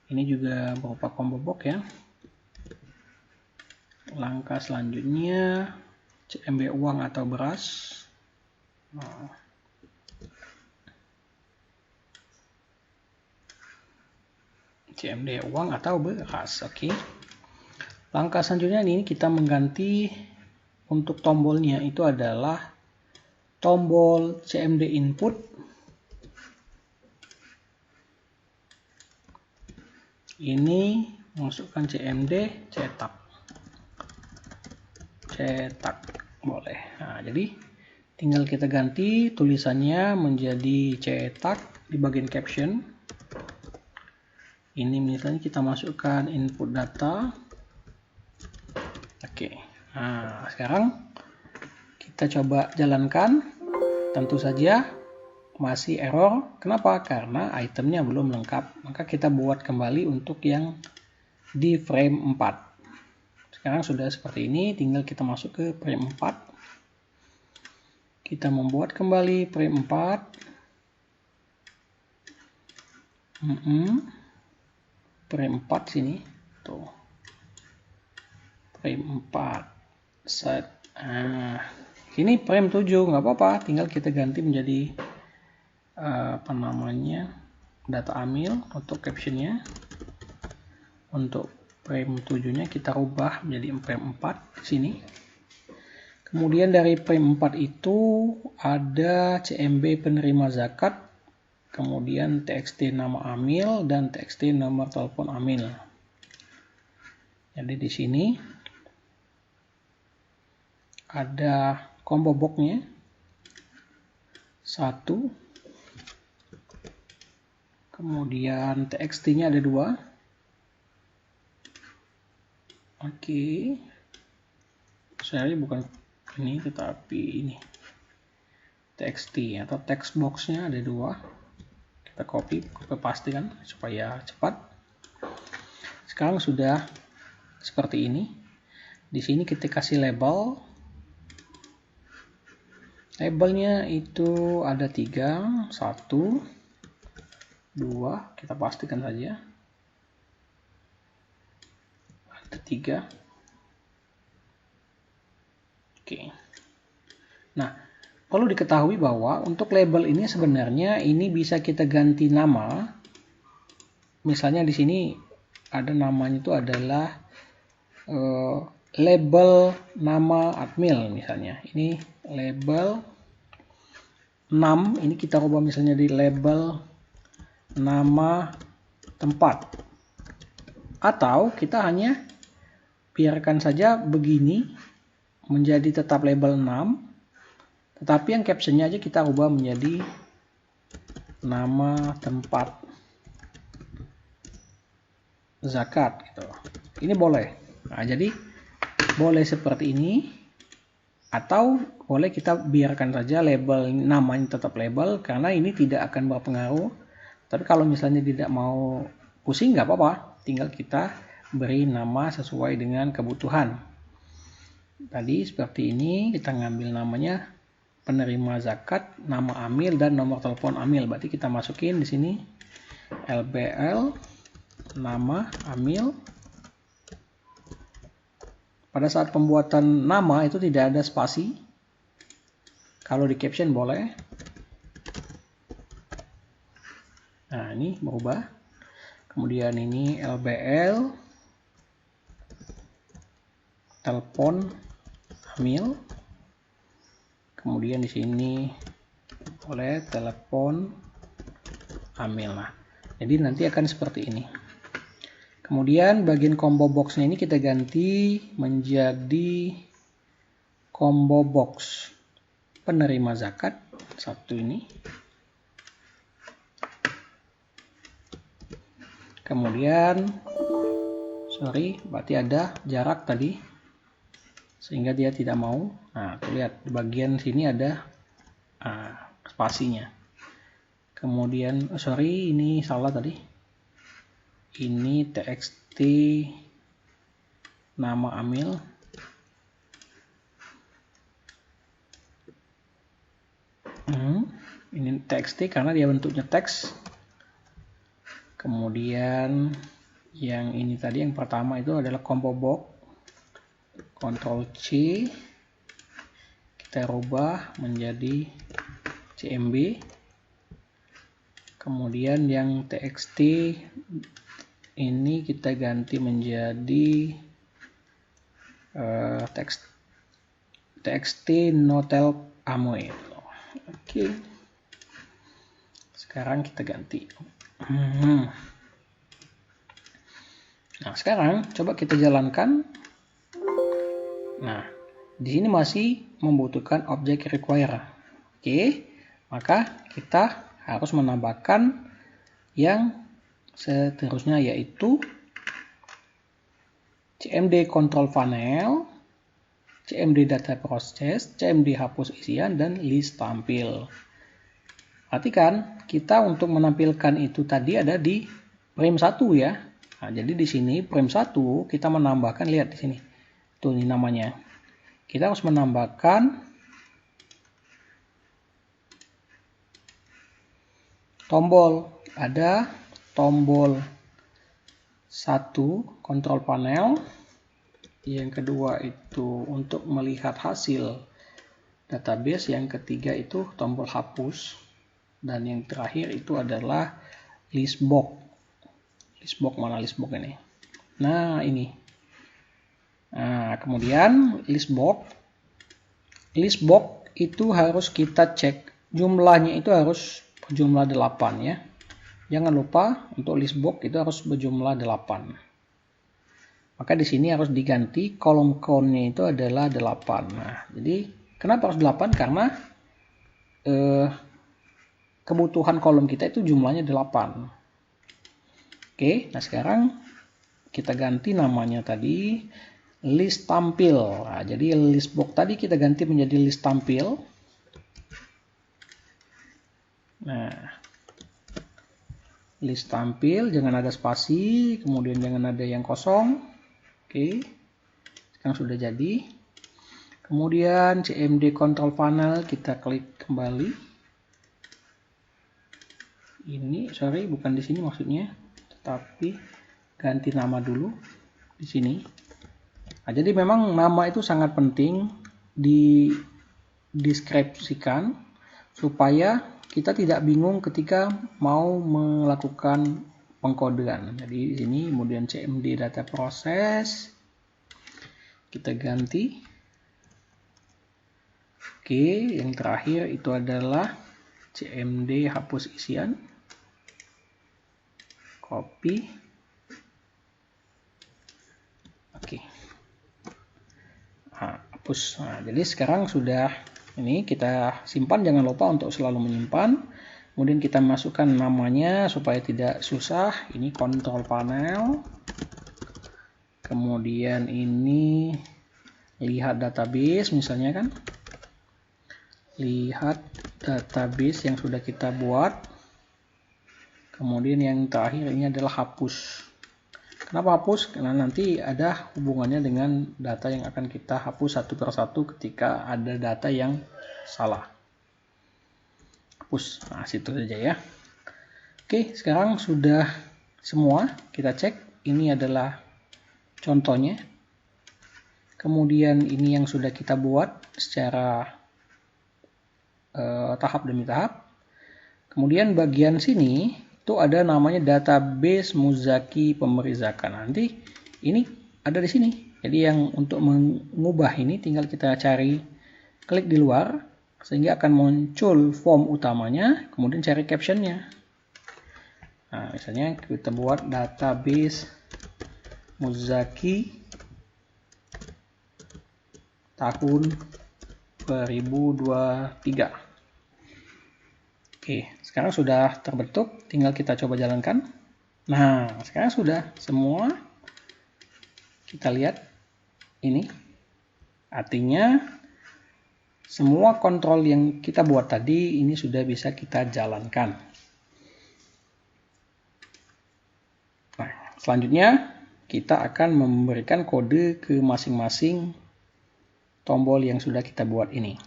Ini juga berupa combo box ya. Langkah selanjutnya CMB uang atau beras. CMD uang atau beras. Oke. Langkah selanjutnya ini kita mengganti untuk tombolnya itu adalah tombol CMD input. Ini masukkan CMD cetak. Cetak boleh. Nah, jadi tinggal kita ganti tulisannya menjadi cetak di bagian caption. Ini misalnya kita masukkan input data. Oke. Nah, sekarang kita coba jalankan. Tentu saja masih error. Kenapa? Karena itemnya belum lengkap. Maka kita buat kembali untuk yang di frame 4. Sekarang sudah seperti ini, tinggal kita masuk ke frame 4. Kita membuat kembali frame 4. Frame 4 sini. Tuh. Frame 4. Set. Ini frame 7, nggak apa-apa, tinggal kita ganti menjadi data amil untuk captionnya. Untuk frame 7-nya kita rubah menjadi frame 4 di sini. Kemudian dari frame 4 itu ada CMB penerima zakat, kemudian TXT nama amil dan TXT nomor telepon amil. Jadi di sini ada combo box-nya 1, kemudian TXT-nya ada 2. Oke. Saya bukan ini tetapi ini TXT atau text box-nya ada 2. Kita copy pastikan supaya cepat. Sekarang sudah seperti ini. Di sini kita kasih label. Labelnya itu ada 3, 1, 2, kita pastikan saja. Ada 3. Oke. Nah, perlu diketahui bahwa untuk label ini sebenarnya ini bisa kita ganti nama. Misalnya di sini ada namanya itu adalah label nama admin misalnya. Ini label 6 ini kita rubah misalnya di label nama tempat, atau kita hanya biarkan saja begini menjadi tetap label 6, tetapi yang captionnya aja kita rubah menjadi nama tempat zakat gitu. Ini boleh. Nah, jadi boleh seperti ini, atau boleh kita biarkan saja label namanya tetap label, karena ini tidak akan berpengaruh. Tapi kalau misalnya tidak mau pusing nggak apa-apa, tinggal kita beri nama sesuai dengan kebutuhan. Tadi seperti ini, kita ngambil namanya penerima zakat, nama amil dan nomor telepon amil. Berarti kita masukin di sini LBL nama amil. Pada saat pembuatan nama itu tidak ada spasi. Kalau di caption boleh. Nah, ini berubah. Kemudian ini LBL telepon amil. Kemudian di sini boleh telepon amil. Nah, jadi nanti akan seperti ini. Kemudian bagian combo boxnya ini kita ganti menjadi combo box penerima zakat satu ini. Kemudian berarti ada jarak tadi sehingga dia tidak mau. Nah, tuh lihat di bagian sini ada spasinya. Kemudian ini salah tadi. Ini txt nama amil. Ini txt karena dia bentuknya teks. Kemudian yang ini tadi yang pertama itu adalah combo box. Ctrl C, kita rubah menjadi CMB. Kemudian yang txt ini kita ganti menjadi txt notel amoy. Oke. Sekarang kita ganti. Nah, sekarang coba kita jalankan. Nah, di sini masih membutuhkan objek require. Oke, maka kita harus menambahkan yang seterusnya, yaitu cmd control panel, cmd data process, cmd hapus isian, dan list tampil. Perhatikan, kita untuk menampilkan itu tadi ada di frame 1 ya. Nah, jadi di sini frame 1 kita menambahkan, lihat di sini. Tuh ini namanya. Kita harus menambahkan tombol. Ada tombol 1 control panel. Yang kedua itu untuk melihat hasil database. Yang ketiga itu tombol hapus. Dan yang terakhir itu adalah list box. List box mana list box ini? Nah, ini. Nah, kemudian list box itu harus kita cek jumlahnya, itu harus berjumlah 8 ya. Jangan lupa untuk list box itu harus berjumlah 8. Maka di sini harus diganti kolom count-nya itu adalah 8. Nah, jadi kenapa harus 8? Karena kebutuhan kolom kita itu jumlahnya 8. Oke, nah sekarang kita ganti namanya tadi list tampil. Nah, jadi list box tadi kita ganti menjadi list tampil. Nah, list tampil jangan ada spasi, kemudian jangan ada yang kosong. Oke, sekarang sudah jadi. Kemudian cmd control panel kita klik kembali. Ini bukan di sini maksudnya, tapi ganti nama dulu di sini. Nah, jadi memang nama itu sangat penting dideskripsikan supaya kita tidak bingung ketika mau melakukan pengkodean. Jadi di sini kemudian cmd data process kita ganti. Oke, yang terakhir itu adalah cmd hapus isian, copy, oke. Nah, hapus. Nah, jadi sekarang sudah ini kita simpan, jangan lupa untuk selalu menyimpan. Kemudian kita masukkan namanya supaya tidak susah. Ini kontrol panel. Kemudian ini lihat database misalnya kan. Lihat database yang sudah kita buat. Kemudian yang terakhir ini adalah hapus. Kenapa hapus? Karena nanti ada hubungannya dengan data yang akan kita hapus satu persatu ketika ada data yang salah. Hapus. Nah, situ saja ya. Oke, sekarang sudah semua. Kita cek. Ini adalah contohnya. Kemudian ini yang sudah kita buat secara tahap demi tahap. Kemudian bagian sini itu ada namanya database Muzaki pemberi zakat. Nanti ini ada di sini. Jadi yang untuk mengubah ini tinggal kita cari, klik di luar sehingga akan muncul form utamanya, kemudian cari captionnya. Nah, misalnya kita buat database Muzaki tahun 2023. Oke, sekarang sudah terbentuk, tinggal kita coba jalankan. Nah, sekarang sudah semua. Kita lihat ini. Artinya semua kontrol yang kita buat tadi ini sudah bisa kita jalankan. Nah, selanjutnya kita akan memberikan kode ke masing-masing tombol yang sudah kita buat ini.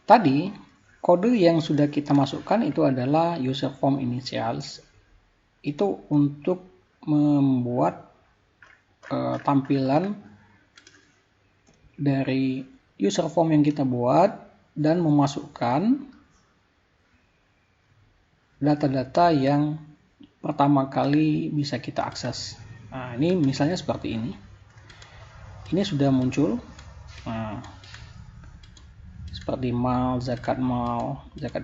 Tadi kode yang sudah kita masukkan itu adalah user form initials. Itu untuk membuat tampilan dari user form yang kita buat dan memasukkan data-data yang pertama kali bisa kita akses. Nah, ini misalnya seperti ini. Ini sudah muncul. Nah, seperti mal, zakat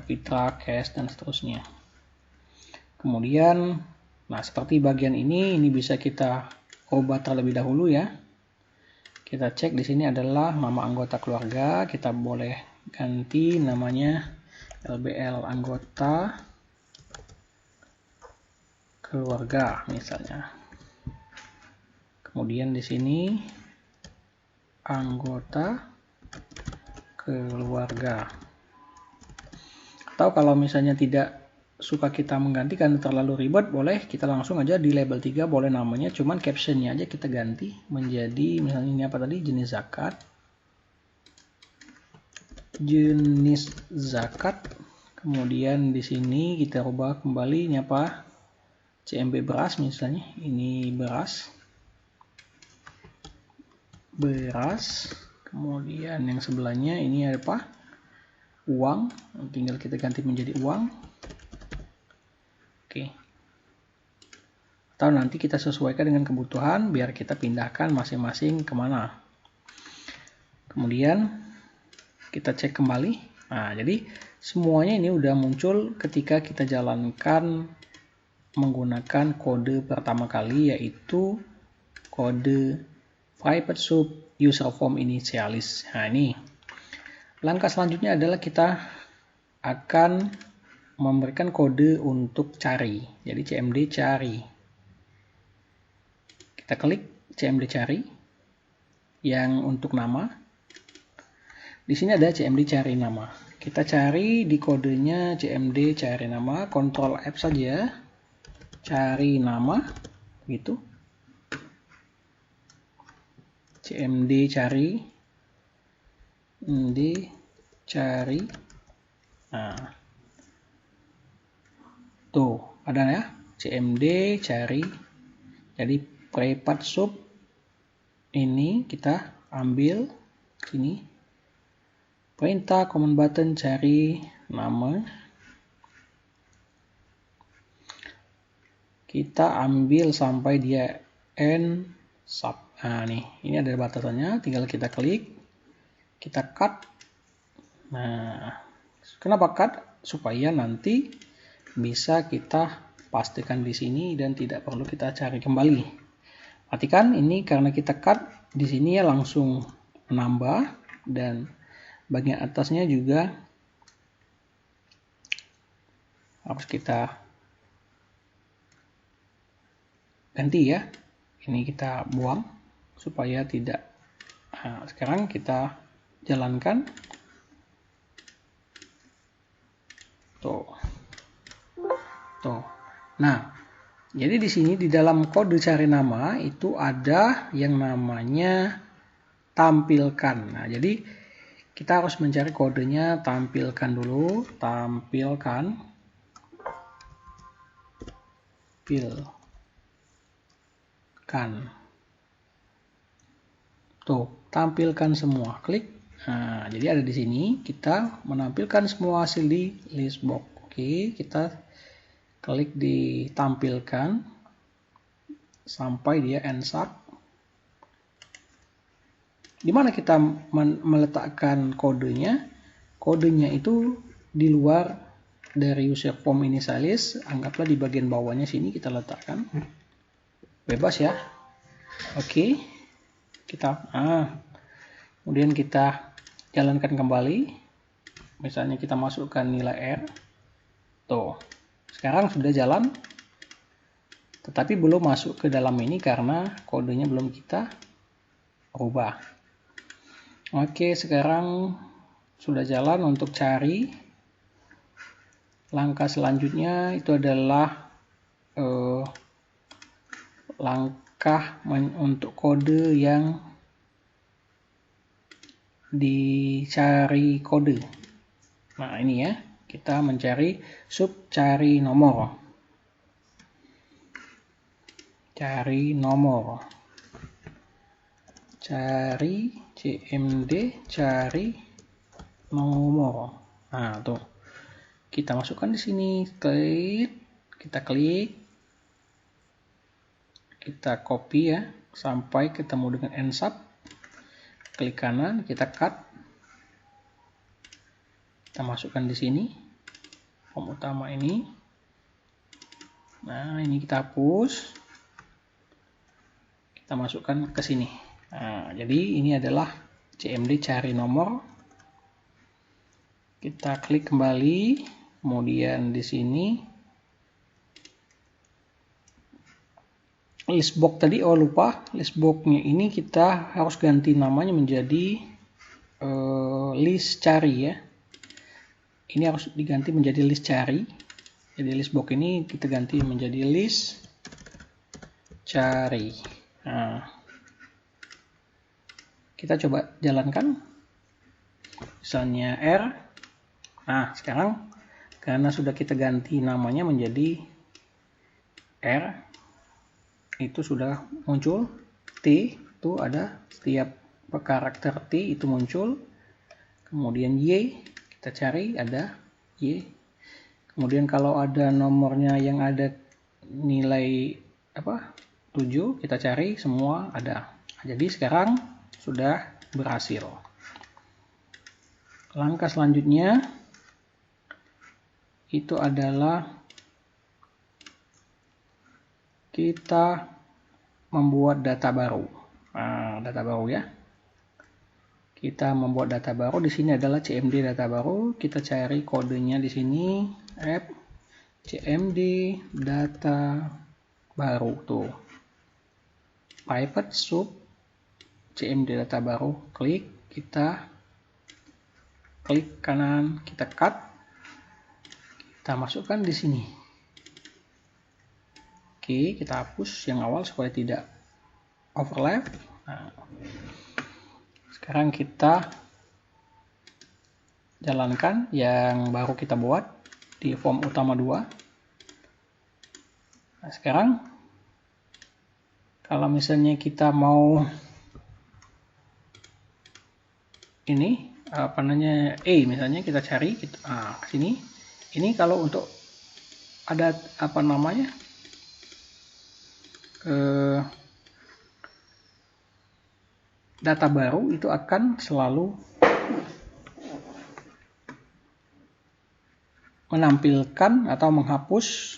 fitrah, cash, dan seterusnya. Kemudian, nah seperti bagian ini bisa kita ubah terlebih dahulu ya. Kita cek di sini adalah nama anggota keluarga. Kita boleh ganti namanya LBL anggota keluarga misalnya. Kemudian di sini anggota keluarga. Atau kalau misalnya tidak suka kita menggantikan terlalu ribet, boleh kita langsung aja di label 3 boleh namanya, cuman captionnya aja kita ganti menjadi misalnya ini apa tadi, jenis zakat. Kemudian di sini kita rubah kembali ini apa, CMB beras misalnya, ini beras. Kemudian yang sebelahnya ini apa, uang, tinggal kita ganti menjadi uang. Oke. Atau nanti kita sesuaikan dengan kebutuhan biar kita pindahkan masing-masing kemana. Kemudian kita cek kembali. Nah, jadi semuanya ini udah muncul ketika kita jalankan menggunakan kode pertama kali, yaitu kode private sub user form initialis. Nah, ini langkah selanjutnya adalah kita akan memberikan kode untuk cari. Jadi cmd cari. Kita klik cmd cari yang untuk nama. Di sini ada cmd cari nama. Kita cari di kodenya cmd cari nama, Ctrl F saja. Cari nama gitu. cmd cari. Nah, tuh ada ya, cmd cari. Jadi private sub ini kita ambil sini, perintah command button cari nama, kita ambil sampai dia end sub. Nah, nih ini ada batasannya, tinggal kita klik, kita cut. Nah, Kenapa cut? Supaya nanti bisa kita pastikan di sini dan tidak perlu kita cari kembali. Perhatikan ini karena kita cut di sini ya langsung menambah, dan bagian atasnya juga harus kita ganti ya. Ini kita buang supaya tidak. Nah, sekarang kita jalankan. Tuh. Nah, jadi di sini di dalam kode cari nama itu ada yang namanya tampilkan. Nah, jadi kita harus mencari kodenya tampilkan dulu, tampilkan. Tuh, tampilkan semua. Klik. Nah, jadi ada di sini kita menampilkan semua hasil di list box. Oke, kita klik di tampilkan sampai dia ends up. Di mana kita meletakkan kodenya? Kodenya itu di luar dari user form initialize. Anggaplah di bagian bawahnya sini kita letakkan. Bebas ya. Oke. Kemudian kita jalankan kembali. Misalnya kita masukkan nilai R. Tuh. Sekarang sudah jalan. Tetapi belum masuk ke dalam ini karena kodenya belum kita rubah. Oke, sekarang sudah jalan untuk cari. Langkah selanjutnya itu adalah langkah untuk kode yang dicari kode. Nah, ini ya, kita mencari sub cari nomor. Cari cmd cari nomor. Nah, tuh. Kita masukkan di sini, kita klik. Kita copy ya sampai ketemu dengan ends up. Klik kanan, kita cut. Kita masukkan di sini form utama ini. Nah, ini kita hapus. Kita masukkan ke sini. Nah, jadi ini adalah cmd cari nomor. Kita klik kembali, kemudian di sini list box tadi, lupa, list box-nya ini kita harus ganti namanya menjadi list cari ya. Ini harus diganti menjadi list cari. Jadi list box ini kita ganti menjadi list cari. Nah, kita coba jalankan. Misalnya R. Nah, sekarang karena sudah kita ganti namanya menjadi R, itu sudah muncul T, itu ada setiap karakter T itu muncul. Kemudian Y, kita cari ada Y. Kemudian kalau ada nomornya yang ada nilai 7, kita cari semua ada. Jadi sekarang sudah berhasil. Langkah selanjutnya itu adalah kita membuat data baru. Nah, data baru ya. Kita membuat data baru. Di sini adalah cmd data baru. Kita cari kodenya di sini. App cmd data baru tuh. Pivot sub cmd data baru. Klik. Kita klik kanan. Kita cut. Kita masukkan di sini. Oke, kita hapus yang awal supaya tidak overlap. Nah, sekarang kita jalankan yang baru kita buat di form utama 2. Nah, sekarang kalau misalnya kita mau ini misalnya kita cari ke sini. Ini kalau untuk ada data baru itu akan selalu menampilkan atau menghapus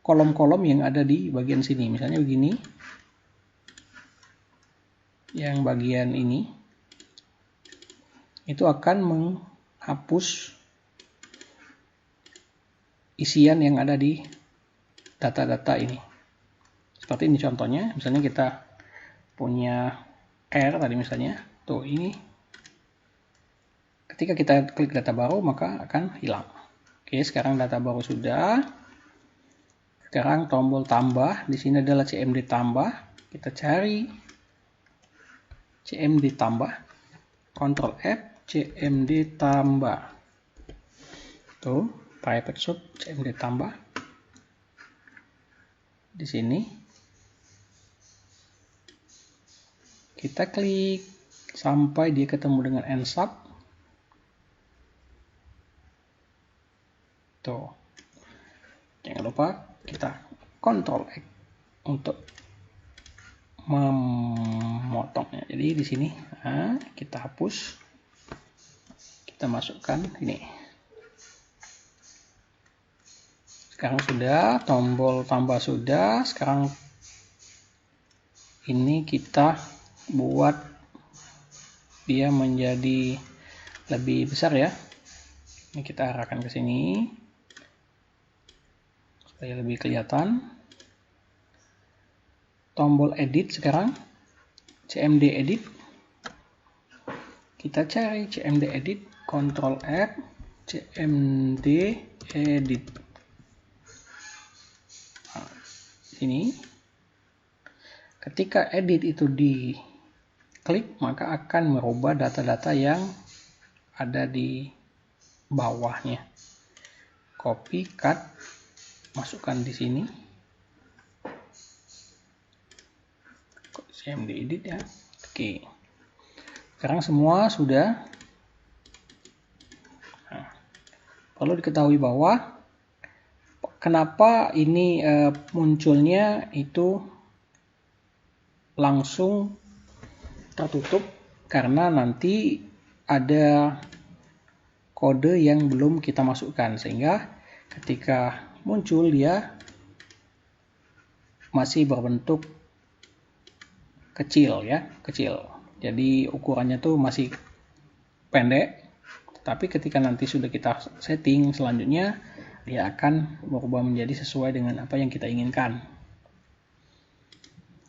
kolom-kolom yang ada di bagian sini. Misalnya begini, yang bagian ini itu akan menghapus isian yang ada di data-data ini. Seperti ini contohnya, misalnya kita punya R tadi misalnya, tuh ini. Ketika kita klik data baru maka akan hilang. Oke, sekarang data baru sudah. Sekarang tombol tambah, di sini adalah CMD tambah. Kita cari CMD tambah, Ctrl F, CMD tambah. Tuh, private sub CMD tambah. Di sini kita klik sampai dia ketemu dengan nsub. Tuh. Jangan lupa kita Ctrl X untuk memotongnya. Jadi di sini kita hapus. Kita masukkan ini. Sekarang sudah, tombol tambah sudah. Sekarang ini kita buat dia menjadi lebih besar ya. Ini kita arahkan ke sini supaya lebih kelihatan. Tombol edit sekarang, CMD edit. Kita cari CMD edit, Ctrl F, CMD edit. Ini ketika edit itu diklik maka akan merubah data-data yang ada di bawahnya. Copy, cut, masukkan di sini. CMD edit ya. Oke. Sekarang semua sudah. Nah, perlu diketahui bahwa kenapa ini munculnya itu langsung tertutup, karena nanti ada kode yang belum kita masukkan, sehingga ketika muncul dia masih berbentuk kecil ya, kecil. Jadi ukurannya tuh masih pendek, tapi ketika nanti sudah kita setting selanjutnya dia akan berubah menjadi sesuai dengan apa yang kita inginkan.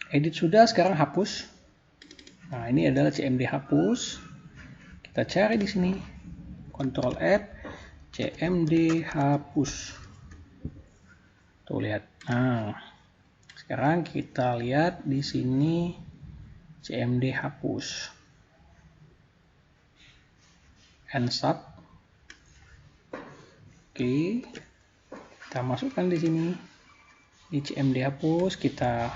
Edit sudah, sekarang hapus. Nah, ini adalah CMD hapus. Kita cari di sini. Ctrl F, CMD hapus. Tuh lihat. Nah, sekarang kita lihat di sini CMD hapus. Nsub. Oke. Kita masukkan di sini. Di CMD hapus kita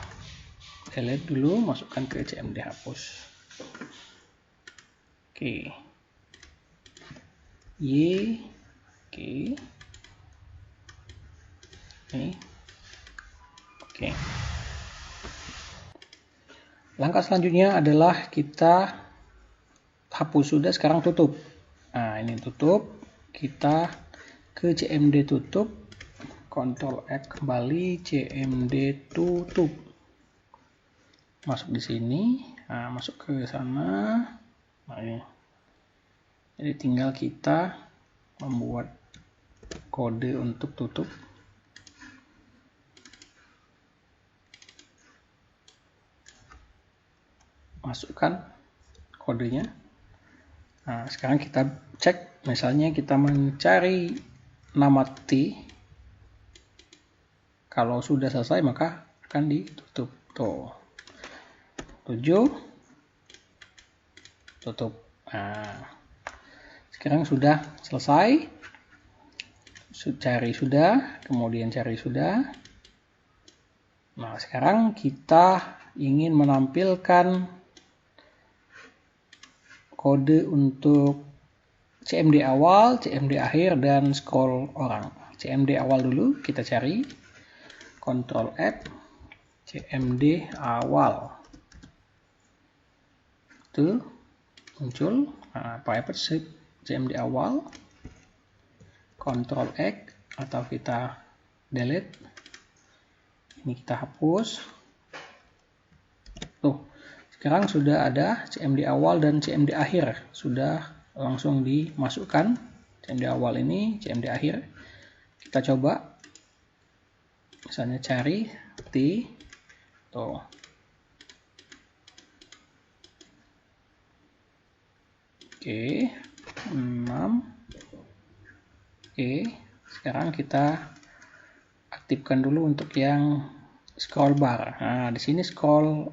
delete dulu, masukkan ke CMD hapus. Oke. Y. Oke. Ini. Oke. Langkah selanjutnya adalah kita hapus sudah, sekarang tutup. Nah, ini tutup. Kita ke CMD tutup. Ctrl X kembali, CMD tutup. Masuk di sini. Nah, masuk ke sana. Nah, ini. Jadi tinggal kita membuat kode untuk tutup. Masukkan kodenya. Nah, sekarang kita cek, misalnya kita mencari nama T. Kalau sudah selesai maka akan ditutup. Tuh. 7. Tutup. Nah, sekarang sudah selesai. Cari sudah, kemudian cari sudah. Nah, sekarang kita ingin menampilkan kode untuk CMD awal, CMD akhir, dan scroll orang. CMD awal dulu kita cari. Ctrl F, CMD awal. Itu muncul. Nah, private sub CMD awal. Ctrl X atau kita delete. Ini kita hapus. Tuh, sekarang sudah ada CMD awal dan CMD akhir. Sudah langsung dimasukkan. CMD awal ini, CMD akhir. Kita coba. Misalnya cari T. Tuh. Oke, 6. Oke, sekarang kita aktifkan dulu untuk yang scroll bar. Nah, di sini scroll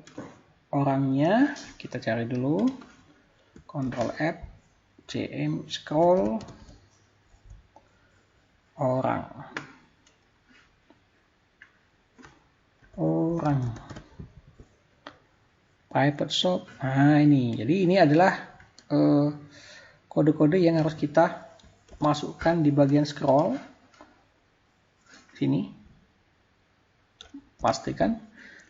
orangnya kita cari dulu. Ctrl F, CM scroll orang. Private shop. Nah, ini. Jadi ini adalah kode-kode yang harus kita masukkan di bagian scroll sini. Pastikan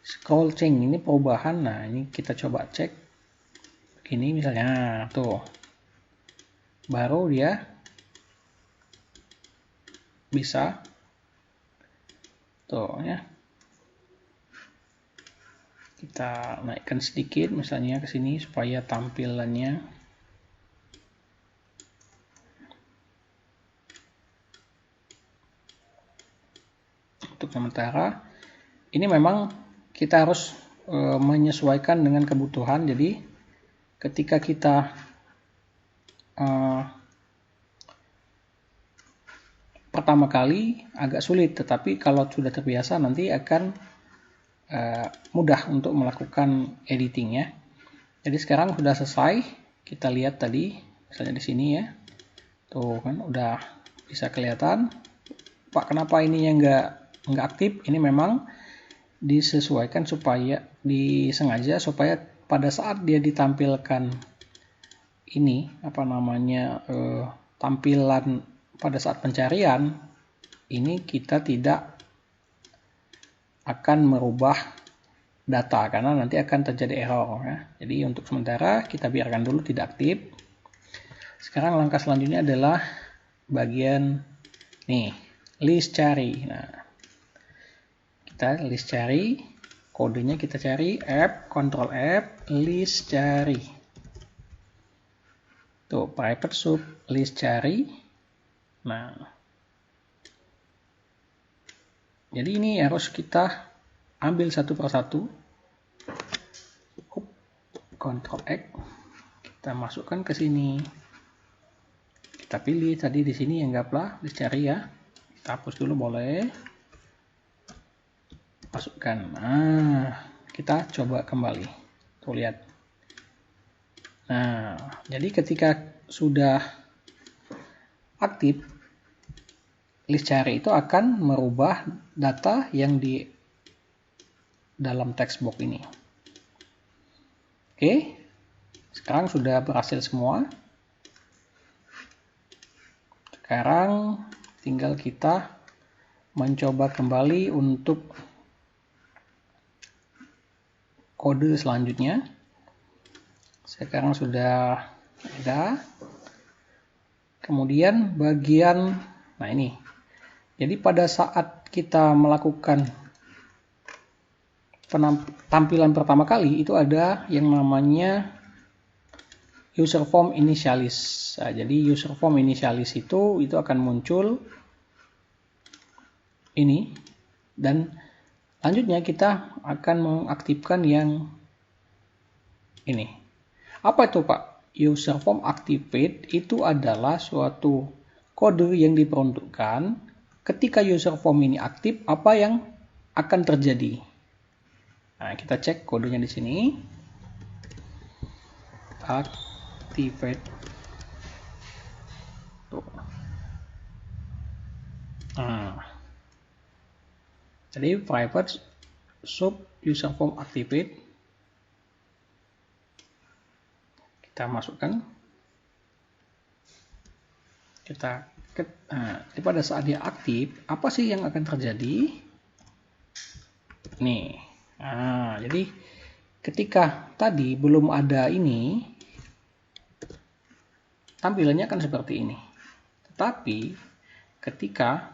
scroll change ini perubahan. Nah, ini kita coba cek begini misalnya, tuh baru dia bisa tuh ya. Kita naikkan sedikit misalnya ke sini supaya tampilannya untuk sementara. Ini memang kita harus menyesuaikan dengan kebutuhan. Jadi ketika kita pertama kali agak sulit, tetapi kalau sudah terbiasa nanti akan mudah untuk melakukan editing ya. Jadi sekarang sudah selesai. Kita lihat tadi misalnya di sini ya. Tuh kan udah bisa kelihatan. Pak, kenapa ini yang nggak aktif? Ini memang disesuaikan supaya disengaja supaya pada saat dia ditampilkan ini tampilan pada saat pencarian ini kita tidak akan merubah data karena nanti akan terjadi error ya. Jadi untuk sementara kita biarkan dulu tidak aktif. Sekarang langkah selanjutnya adalah bagian nih list cari. Nah, kita list cari, kodenya kita cari F, Ctrl F, list cari. Tuh, private sub, list cari. Nah, jadi ini harus kita ambil satu persatu. Ctrl X, kita masukkan ke sini. Kita pilih tadi di sini, anggaplah list cari ya. Kita hapus dulu boleh. Masukkan. Nah, kita coba kembali. Tuh lihat. Nah, jadi ketika sudah aktif, list cari itu akan merubah data yang di dalam text box ini. Oke, sekarang sudah berhasil semua. Sekarang tinggal kita mencoba kembali untuk kode selanjutnya. Sekarang sudah ada. Kemudian bagian, nah ini. Jadi pada saat kita melakukan tampilan pertama kali itu ada yang namanya user form initialis. Nah, jadi user form initialis itu akan muncul ini dan selanjutnya kita akan mengaktifkan yang ini. Apa itu Pak? User form activate itu adalah suatu kode yang diperuntukkan ketika user form ini aktif, apa yang akan terjadi. Nah, kita cek kodenya di sini. Activate. Tuh. Nah. Jadi private sub user form activate kita masukkan, jadi pada saat dia aktif apa sih yang akan terjadi? Nih, nah, jadi ketika tadi belum ada ini tampilannya akan seperti ini, tetapi ketika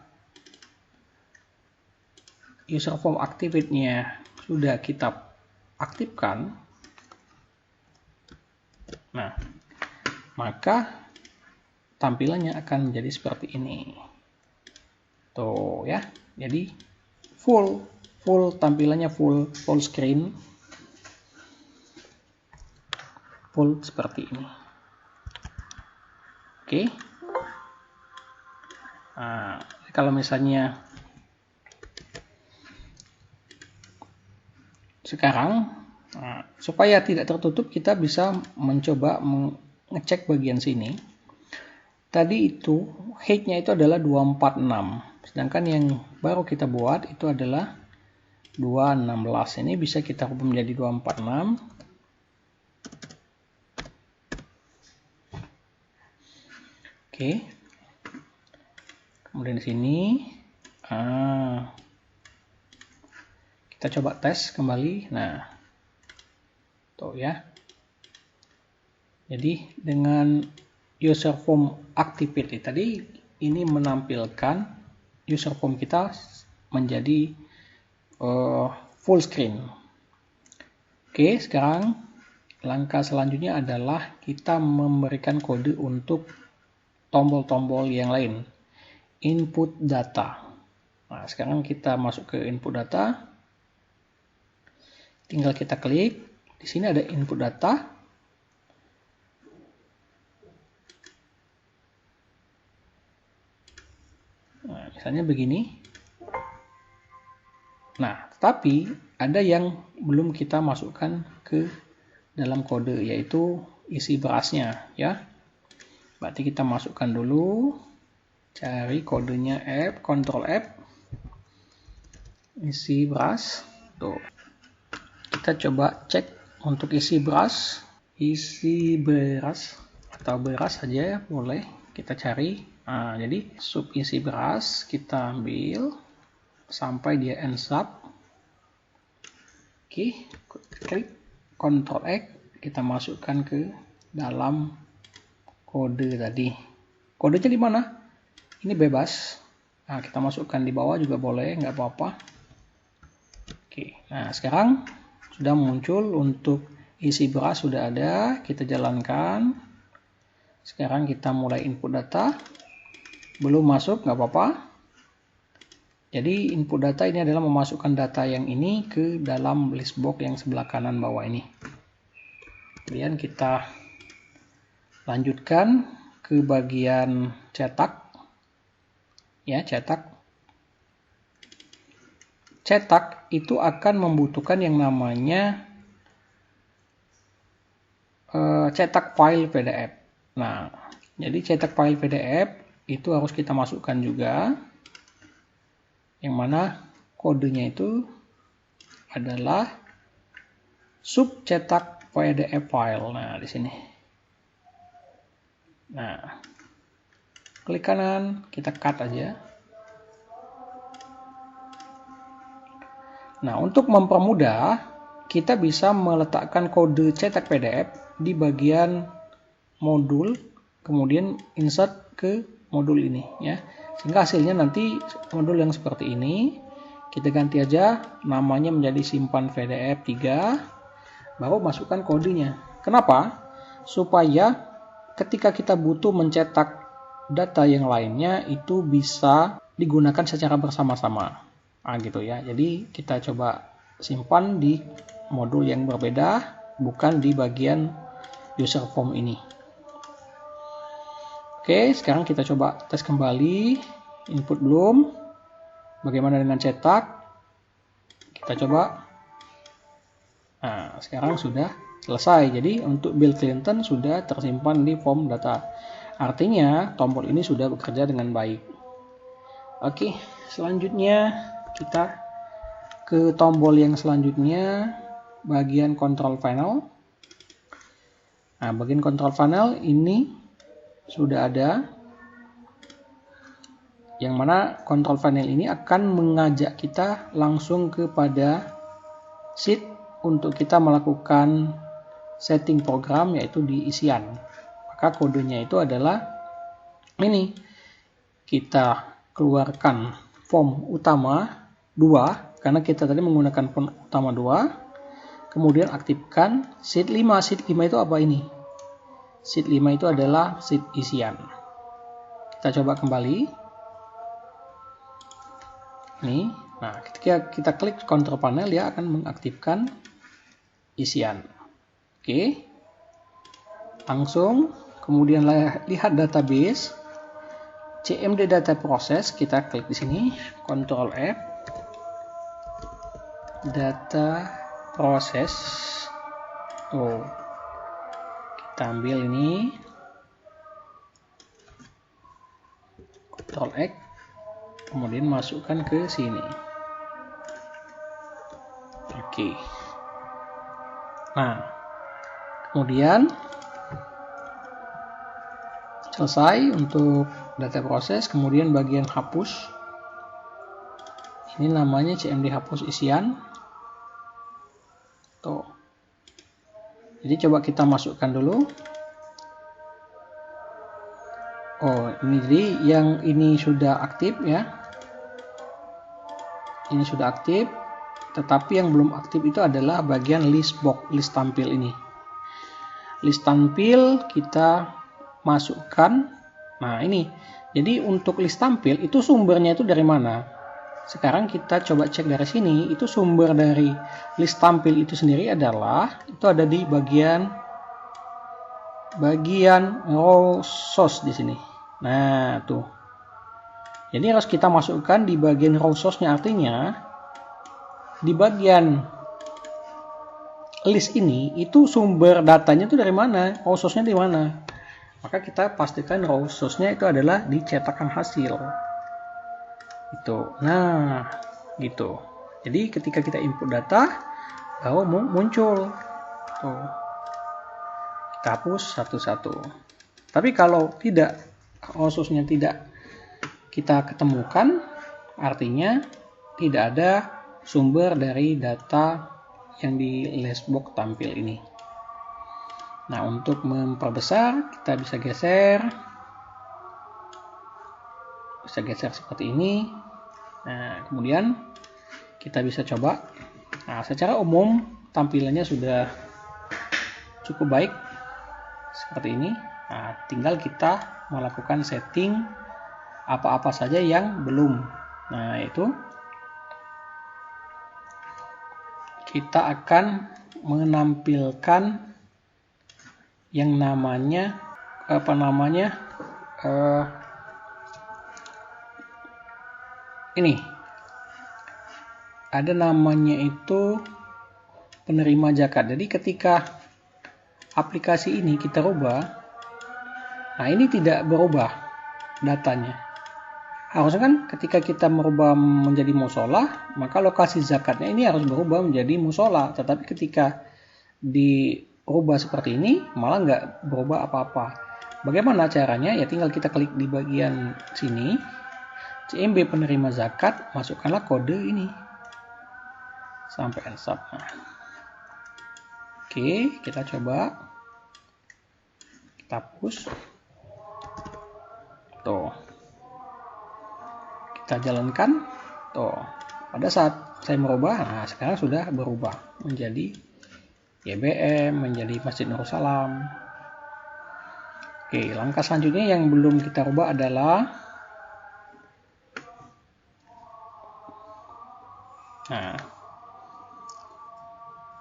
user form activate-nya sudah kita aktifkan, nah, maka tampilannya akan menjadi seperti ini. Tuh ya, jadi full tampilannya full screen, full seperti ini. Oke. Nah, kalau misalnya sekarang, supaya tidak tertutup, kita bisa mencoba mengecek bagian sini. Tadi itu height-nya itu adalah 246, sedangkan yang baru kita buat itu adalah 216. Ini bisa kita ubah menjadi 246. Oke. Kemudian di sini kita coba tes kembali. Nah, tuh ya. Jadi dengan user form activate tadi, ini menampilkan user form kita menjadi full screen. Oke, sekarang langkah selanjutnya adalah kita memberikan kode untuk tombol-tombol yang lain. Input data. Nah, sekarang kita masuk ke input data. Tinggal kita klik. Di sini ada input data. Nah, misalnya begini. Nah, tetapi ada yang belum kita masukkan ke dalam kode, yaitu isi berasnya, ya. Berarti kita masukkan dulu, cari kodenya F, Ctrl F, isi beras. Tuh. Kita coba cek untuk isi beras atau beras saja ya, boleh kita cari. Nah, jadi sub isi beras kita ambil sampai dia ends up. Oke, klik Ctrl X, kita masukkan ke dalam kode tadi. Kodenya di mana? Ini bebas. Nah, kita masukkan di bawah juga boleh, nggak apa-apa. Oke, nah sekarang sudah muncul untuk isi beras, sudah ada, kita jalankan. Sekarang kita mulai input data. Belum masuk, nggak apa-apa. Jadi input data ini adalah memasukkan data yang ini ke dalam list box yang sebelah kanan bawah ini. Kemudian kita lanjutkan ke bagian cetak. Ya, cetak. Cetak itu akan membutuhkan yang namanya cetak file PDF. Nah, jadi cetak file PDF itu harus kita masukkan juga, yang mana kodenya itu adalah sub cetak PDF file. Nah, di sini. Nah, klik kanan, kita cut aja. Nah, untuk mempermudah, kita bisa meletakkan kode cetak PDF di bagian modul, kemudian insert ke modul ini, ya. Sehingga hasilnya nanti modul yang seperti ini. Kita ganti aja namanya menjadi simpan PDF 3, baru masukkan kodenya. Kenapa? Supaya ketika kita butuh mencetak data yang lainnya itu bisa digunakan secara bersama-sama. Nah, gitu ya. Jadi kita coba simpan di modul yang berbeda, bukan di bagian user form ini. Oke, sekarang kita coba tes kembali. Input belum. Bagaimana dengan cetak? Kita coba. Nah, sekarang sudah selesai. Jadi untuk Bill Clinton sudah tersimpan di form data. Artinya tombol ini sudah bekerja dengan baik. Oke, selanjutnya kita ke tombol yang selanjutnya, bagian control panel. Nah, bagian control panel ini sudah ada, yang mana control panel ini akan mengajak kita langsung kepada sheet untuk kita melakukan setting program, yaitu di isian. Maka kodenya itu adalah ini. Kita keluarkan form utama 2, karena kita tadi menggunakan form utama 2. Kemudian aktifkan sheet 5. Sheet 5 itu apa ini? Sheet 5 itu adalah sheet isian. Kita coba kembali. Nih, nah ketika kita klik control panel, dia akan mengaktifkan isian. Oke. Langsung, kemudian lihat database. CMD data process, kita klik di sini, Ctrl F, data process. Oh, kita ambil ini, Ctrl X, kemudian masukkan ke sini. Oke. Nah, kemudian selesai untuk data proses. Kemudian bagian hapus, ini namanya CMD hapus isian. Tuh. Jadi coba kita masukkan dulu. Oh, ini jadi yang ini sudah aktif ya. Ini sudah aktif, tetapi yang belum aktif itu adalah bagian list box, list tampil ini. List tampil kita masukkan. Nah, ini. Jadi untuk list tampil itu sumbernya itu dari mana? Sekarang kita coba cek dari sini. Itu sumber dari list tampil itu sendiri adalah itu ada di bagian row source di sini. Nah, tuh. Jadi harus kita masukkan di bagian row source-nya, artinya di bagian list ini itu sumber datanya itu dari mana? Row source-nya di mana? Maka kita pastikan row source-nya itu adalah di cetakan hasil. Itu. Nah, gitu. Jadi ketika kita input data, baru muncul. Tuh. Kita hapus satu-satu. Tapi kalau tidak, row source-nya tidak kita ketemukan, artinya tidak ada sumber dari data yang di list box tampil ini. Nah, untuk memperbesar, kita bisa geser seperti ini. Nah, kemudian kita bisa coba. Nah, secara umum tampilannya sudah cukup baik seperti ini. Nah, tinggal kita melakukan setting apa-apa saja yang belum. Nah, itu kita akan menampilkan yang namanya ini ada namanya itu penerima zakat. Jadi ketika aplikasi ini kita rubah, nah ini tidak berubah datanya. Harusnya kan ketika kita merubah menjadi musola, maka lokasi zakatnya ini harus berubah menjadi musola. Tetapi ketika dirubah seperti ini, malah nggak berubah apa-apa. Bagaimana caranya? Ya tinggal kita klik di bagian sini, CMB penerima zakat, masukkanlah kode ini sampai ensap. Nah. Oke, kita coba, kita hapus. Tuh, kita jalankan. Tuh, pada saat saya merubah, nah sekarang sudah berubah menjadi YBM, menjadi Masjid Nurul Salam. Oke, langkah selanjutnya yang belum kita rubah adalah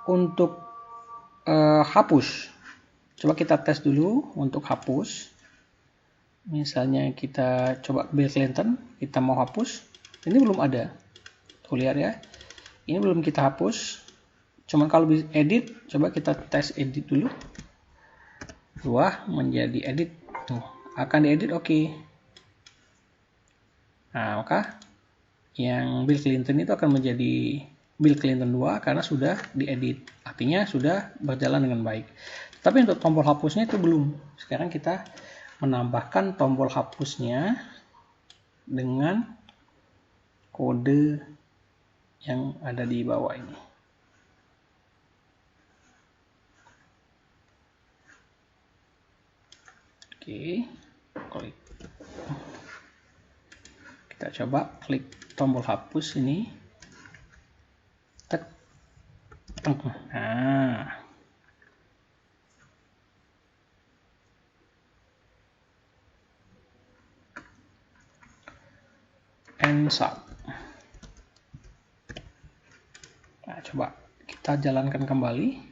untuk hapus. Coba kita tes dulu untuk hapus. Misalnya kita coba Bill Clinton, kita mau hapus. Ini belum ada. Tuh lihat ya. Ini belum kita hapus. Cuman kalau bisa edit, coba kita tes edit dulu. Luah menjadi edit. Tuh, akan diedit oke. Nah, maka yang Bill Clinton itu akan menjadi Bill Clinton 2 karena sudah diedit. Artinya sudah berjalan dengan baik. Tapi untuk tombol hapusnya itu belum. Sekarang kita menambahkan tombol hapusnya dengan kode yang ada di bawah ini. Oke, klik. Kita coba klik tombol hapus ini. Tek. Nah. Sub. Nah, coba kita jalankan kembali.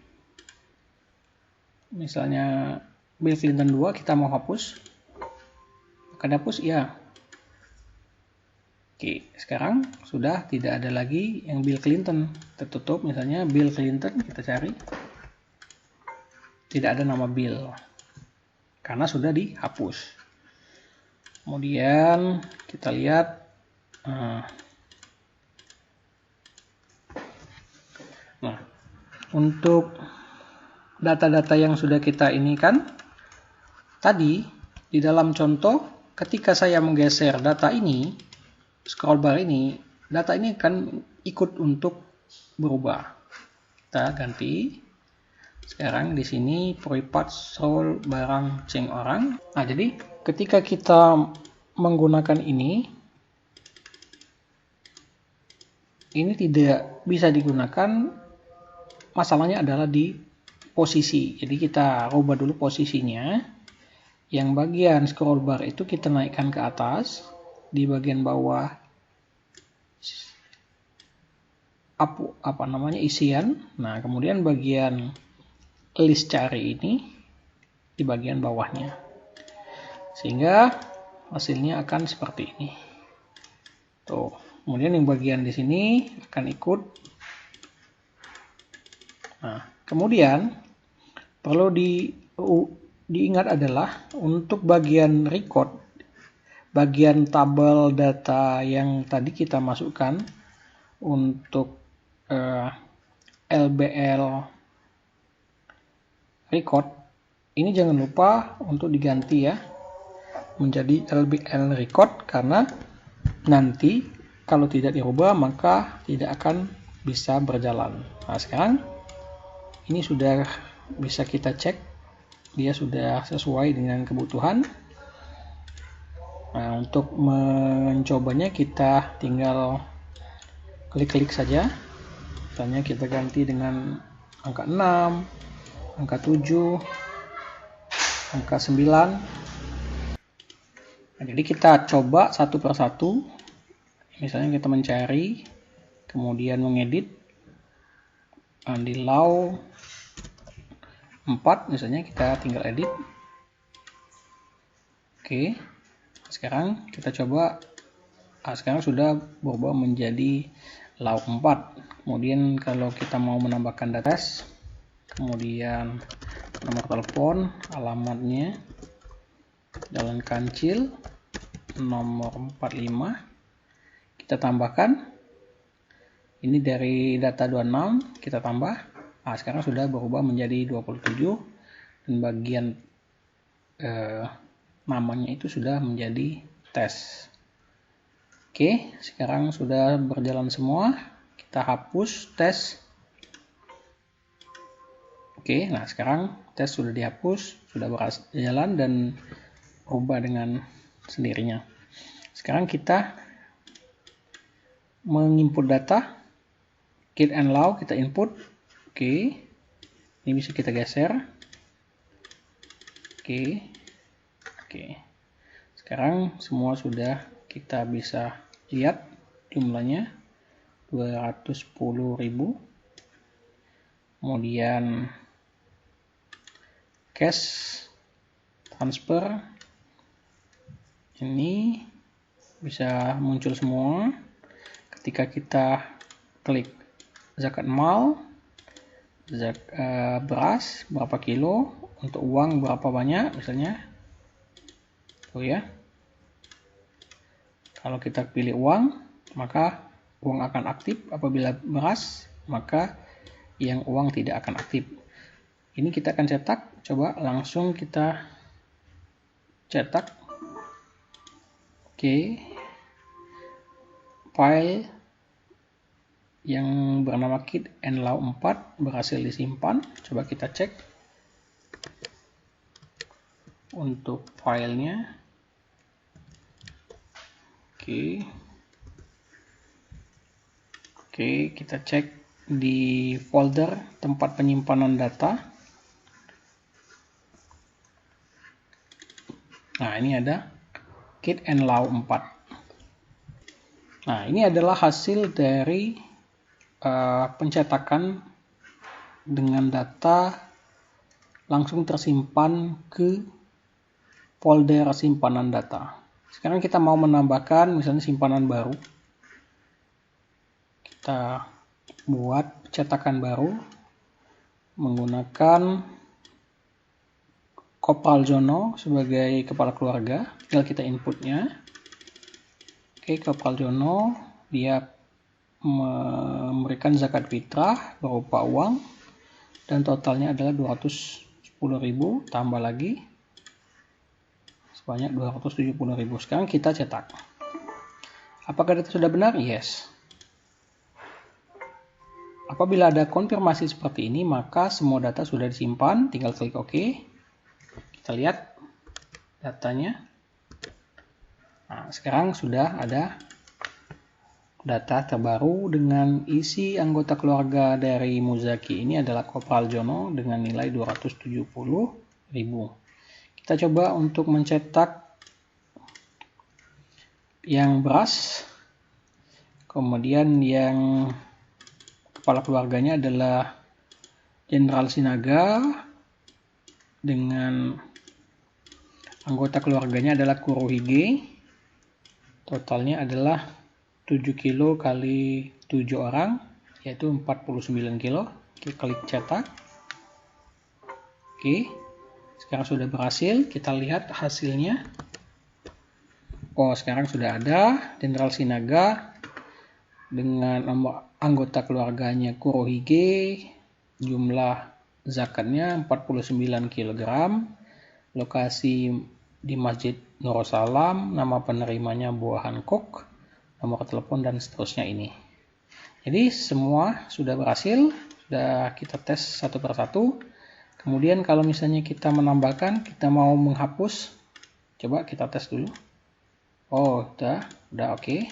Misalnya Bill Clinton 2 kita mau hapus. Akan hapus? Ya. Oke, sekarang sudah tidak ada lagi yang Bill Clinton. Tertutup, misalnya Bill Clinton, kita cari. Tidak ada nama Bill. Karena sudah dihapus. Kemudian kita lihat. Nah, untuk data-data yang sudah kita ini kan, tadi di dalam contoh, ketika saya menggeser data ini, scroll bar ini, data ini akan ikut untuk berubah. Kita ganti. Sekarang di sini privat soal barang ceng orang. Nah, jadi ketika kita menggunakan ini tidak bisa digunakan. Masalahnya adalah di posisi. Jadi kita rubah dulu posisinya. Yang bagian scroll bar itu kita naikkan ke atas. Di bagian bawah isian. Nah, kemudian bagian list cari ini di bagian bawahnya. Sehingga hasilnya akan seperti ini. Tuh. Kemudian yang bagian di sini akan ikut. Nah, kemudian perlu diingat adalah untuk bagian record, bagian tabel data yang tadi kita masukkan untuk LBL record, ini jangan lupa untuk diganti ya menjadi LBL record, karena nanti kalau tidak dirubah maka tidak akan bisa berjalan. Nah, sekarang ini sudah bisa kita cek, dia sudah sesuai dengan kebutuhan. Nah, untuk mencobanya kita tinggal klik-klik saja. Misalnya kita ganti dengan angka 6, angka 7, angka 9. Nah, jadi kita coba satu persatu. Misalnya kita mencari, kemudian mengedit di law 4, misalnya kita tinggal edit. Oke, sekarang kita coba. Sekarang sudah berubah menjadi law 4. Kemudian kalau kita mau menambahkan data, kemudian nomor telepon, alamatnya Jalan Kancil nomor 45. Kita tambahkan, ini dari data 26 kita tambah. Nah, sekarang sudah berubah menjadi 27 dan bagian namanya itu sudah menjadi tes. Oke, sekarang sudah berjalan semua. Kita hapus tes. Oke, nah sekarang tes sudah dihapus, sudah berjalan dan berubah dengan sendirinya. Sekarang kita menginput data, kid and law kita input. Oke, ini bisa kita geser. Oke, sekarang semua sudah kita bisa lihat jumlahnya 210.000. Kemudian cash transfer ini bisa muncul semua. Ketika kita klik zakat mal, beras berapa kilo, untuk uang berapa banyak misalnya. Oh ya. Kalau kita pilih uang, maka uang akan aktif. Apabila beras, maka yang uang tidak akan aktif. Ini kita akan cetak. Coba langsung kita cetak. Oke. File yang bernama kit and law 4 berhasil disimpan. Coba kita cek untuk filenya. Oke, kita cek di folder tempat penyimpanan data. Nah, ini ada Kit and Law 4. Nah, ini adalah hasil dari pencetakan dengan data langsung tersimpan ke folder simpanan data. Sekarang kita mau menambahkan misalnya simpanan baru. Kita buat cetakan baru menggunakan Kopral Jono sebagai kepala keluarga. Tinggal kita inputnya. Oke, Kopral Jono dia memberikan zakat fitrah berupa uang dan totalnya adalah 210.000 tambah lagi sebanyak 270.000. Sekarang kita cetak. Apakah data sudah benar? Yes. Apabila ada konfirmasi seperti ini, maka semua data sudah disimpan. Tinggal klik OK. Kita lihat datanya. Nah, sekarang sudah ada data terbaru dengan isi anggota keluarga dari Muzaki. Ini adalah Kopral Jono dengan nilai 270.000. Kita coba untuk mencetak yang beras. Kemudian yang kepala keluarganya adalah Jenderal Sinaga dengan anggota keluarganya adalah Kurohige. Totalnya adalah 7 kilo kali 7 orang, yaitu 49 kilo. Kita klik cetak. Oke, sekarang sudah berhasil. Kita lihat hasilnya. Oh, sekarang sudah ada Jenderal Sinaga dengan anggota keluarganya Kurohige, jumlah zakatnya 49 kg, lokasi di Masjid Nursalam, nama penerimanya Buah Hancock, nomor telepon dan seterusnya ini. Jadi semua sudah berhasil, sudah kita tes satu persatu. Kemudian kalau misalnya kita menambahkan, kita mau menghapus, coba kita tes dulu. Oh, udah oke.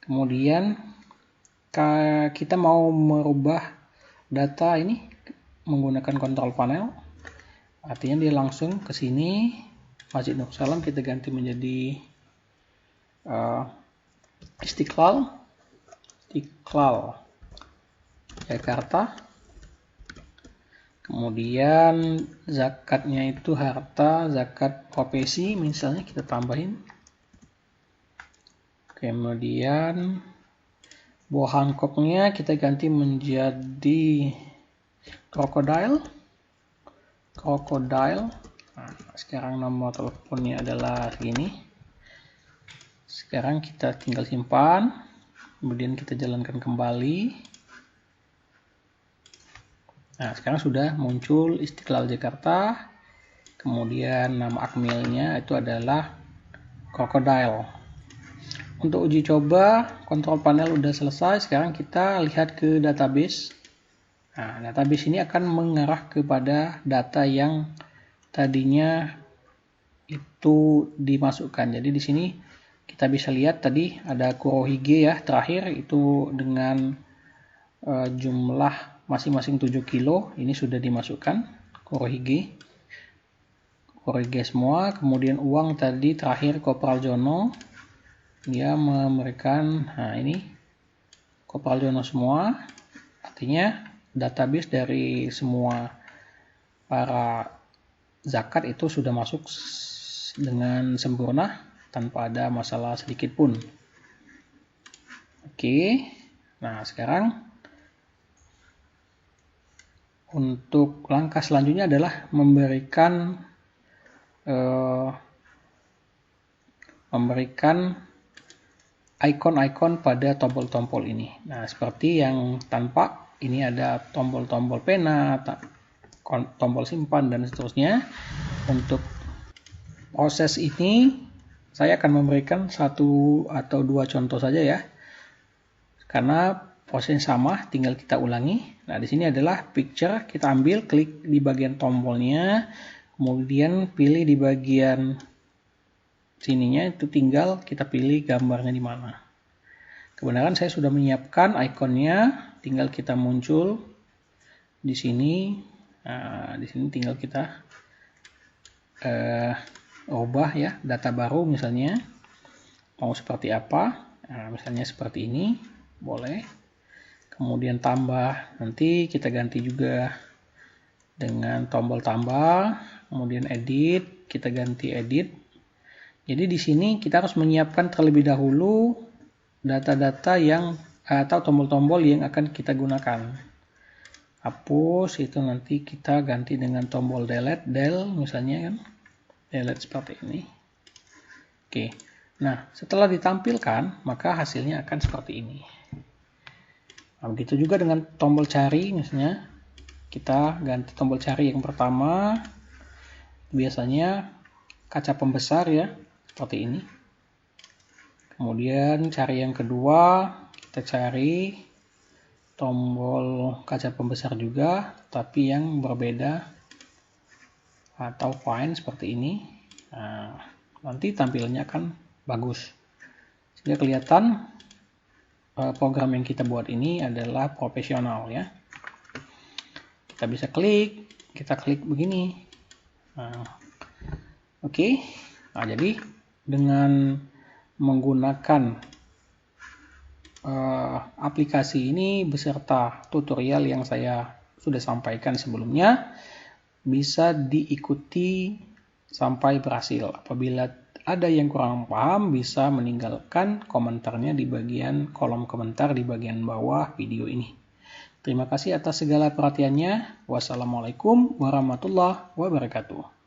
Kemudian kita mau merubah data ini menggunakan kontrol panel. Artinya dia langsung ke sini, Masjid Nursalam kita ganti menjadi Istiqlal Jakarta. Kemudian zakatnya itu harta zakat profesi, misalnya kita tambahin. Kemudian Buah Hancocknya kita ganti menjadi Crocodile. Nah, sekarang nomor teleponnya adalah segini. Sekarang kita tinggal simpan, kemudian kita jalankan kembali. Nah, sekarang sudah muncul Istiqlal Jakarta. Kemudian nama akmilnya itu adalah Crocodile. Untuk uji coba, kontrol panel udah selesai. Sekarang kita lihat ke database. Nah, database ini akan mengarah kepada data yang tadinya itu dimasukkan. Jadi di sini kita bisa lihat tadi ada Kurohige ya, terakhir itu dengan jumlah masing-masing 7 kilo. Ini sudah dimasukkan Kurohige semua. Kemudian uang tadi terakhir Kopral Jono. Dia memberikan, nah ini Kopral Jono semua, artinya database dari semua para zakat itu sudah masuk dengan sempurna tanpa ada masalah sedikit pun. Oke, nah sekarang untuk langkah selanjutnya adalah memberikan icon-icon pada tombol-tombol ini. Nah, seperti yang tampak, ini ada tombol-tombol pena, tombol simpan, dan seterusnya. Untuk proses ini, saya akan memberikan 1 atau 2 contoh saja ya. Karena prosesnya sama, tinggal kita ulangi. Nah, di sini adalah picture, kita ambil, klik di bagian tombolnya, kemudian pilih di bagian sininya itu tinggal kita pilih gambarnya di mana. Kebenaran saya sudah menyiapkan ikonnya, tinggal kita muncul di sini. Nah, di sini tinggal kita ubah ya, data baru misalnya mau seperti apa. Nah, misalnya seperti ini, boleh. Kemudian tambah, nanti kita ganti juga dengan tombol tambah, kemudian edit, kita ganti edit. Jadi di sini kita harus menyiapkan terlebih dahulu data-data yang atau tombol-tombol yang akan kita gunakan. Hapus itu nanti kita ganti dengan tombol delete, del misalnya kan, delete seperti ini. Oke, nah setelah ditampilkan maka hasilnya akan seperti ini. Nah, begitu juga dengan tombol cari, misalnya kita ganti tombol cari yang pertama, biasanya kaca pembesar ya, seperti ini. Kemudian cari yang kedua, kita cari tombol kaca pembesar juga, tapi yang berbeda atau fine seperti ini. Nah, nanti tampilannya akan bagus. Sehingga kelihatan program yang kita buat ini adalah profesional ya. Kita bisa kita klik begini. Nah, oke. Nah, jadi dengan menggunakan aplikasi ini beserta tutorial yang saya sudah sampaikan sebelumnya, bisa diikuti sampai berhasil. Apabila ada yang kurang paham, bisa meninggalkan komentarnya di bagian kolom komentar di bagian bawah video ini. Terima kasih atas segala perhatiannya. Wassalamualaikum warahmatullahi wabarakatuh.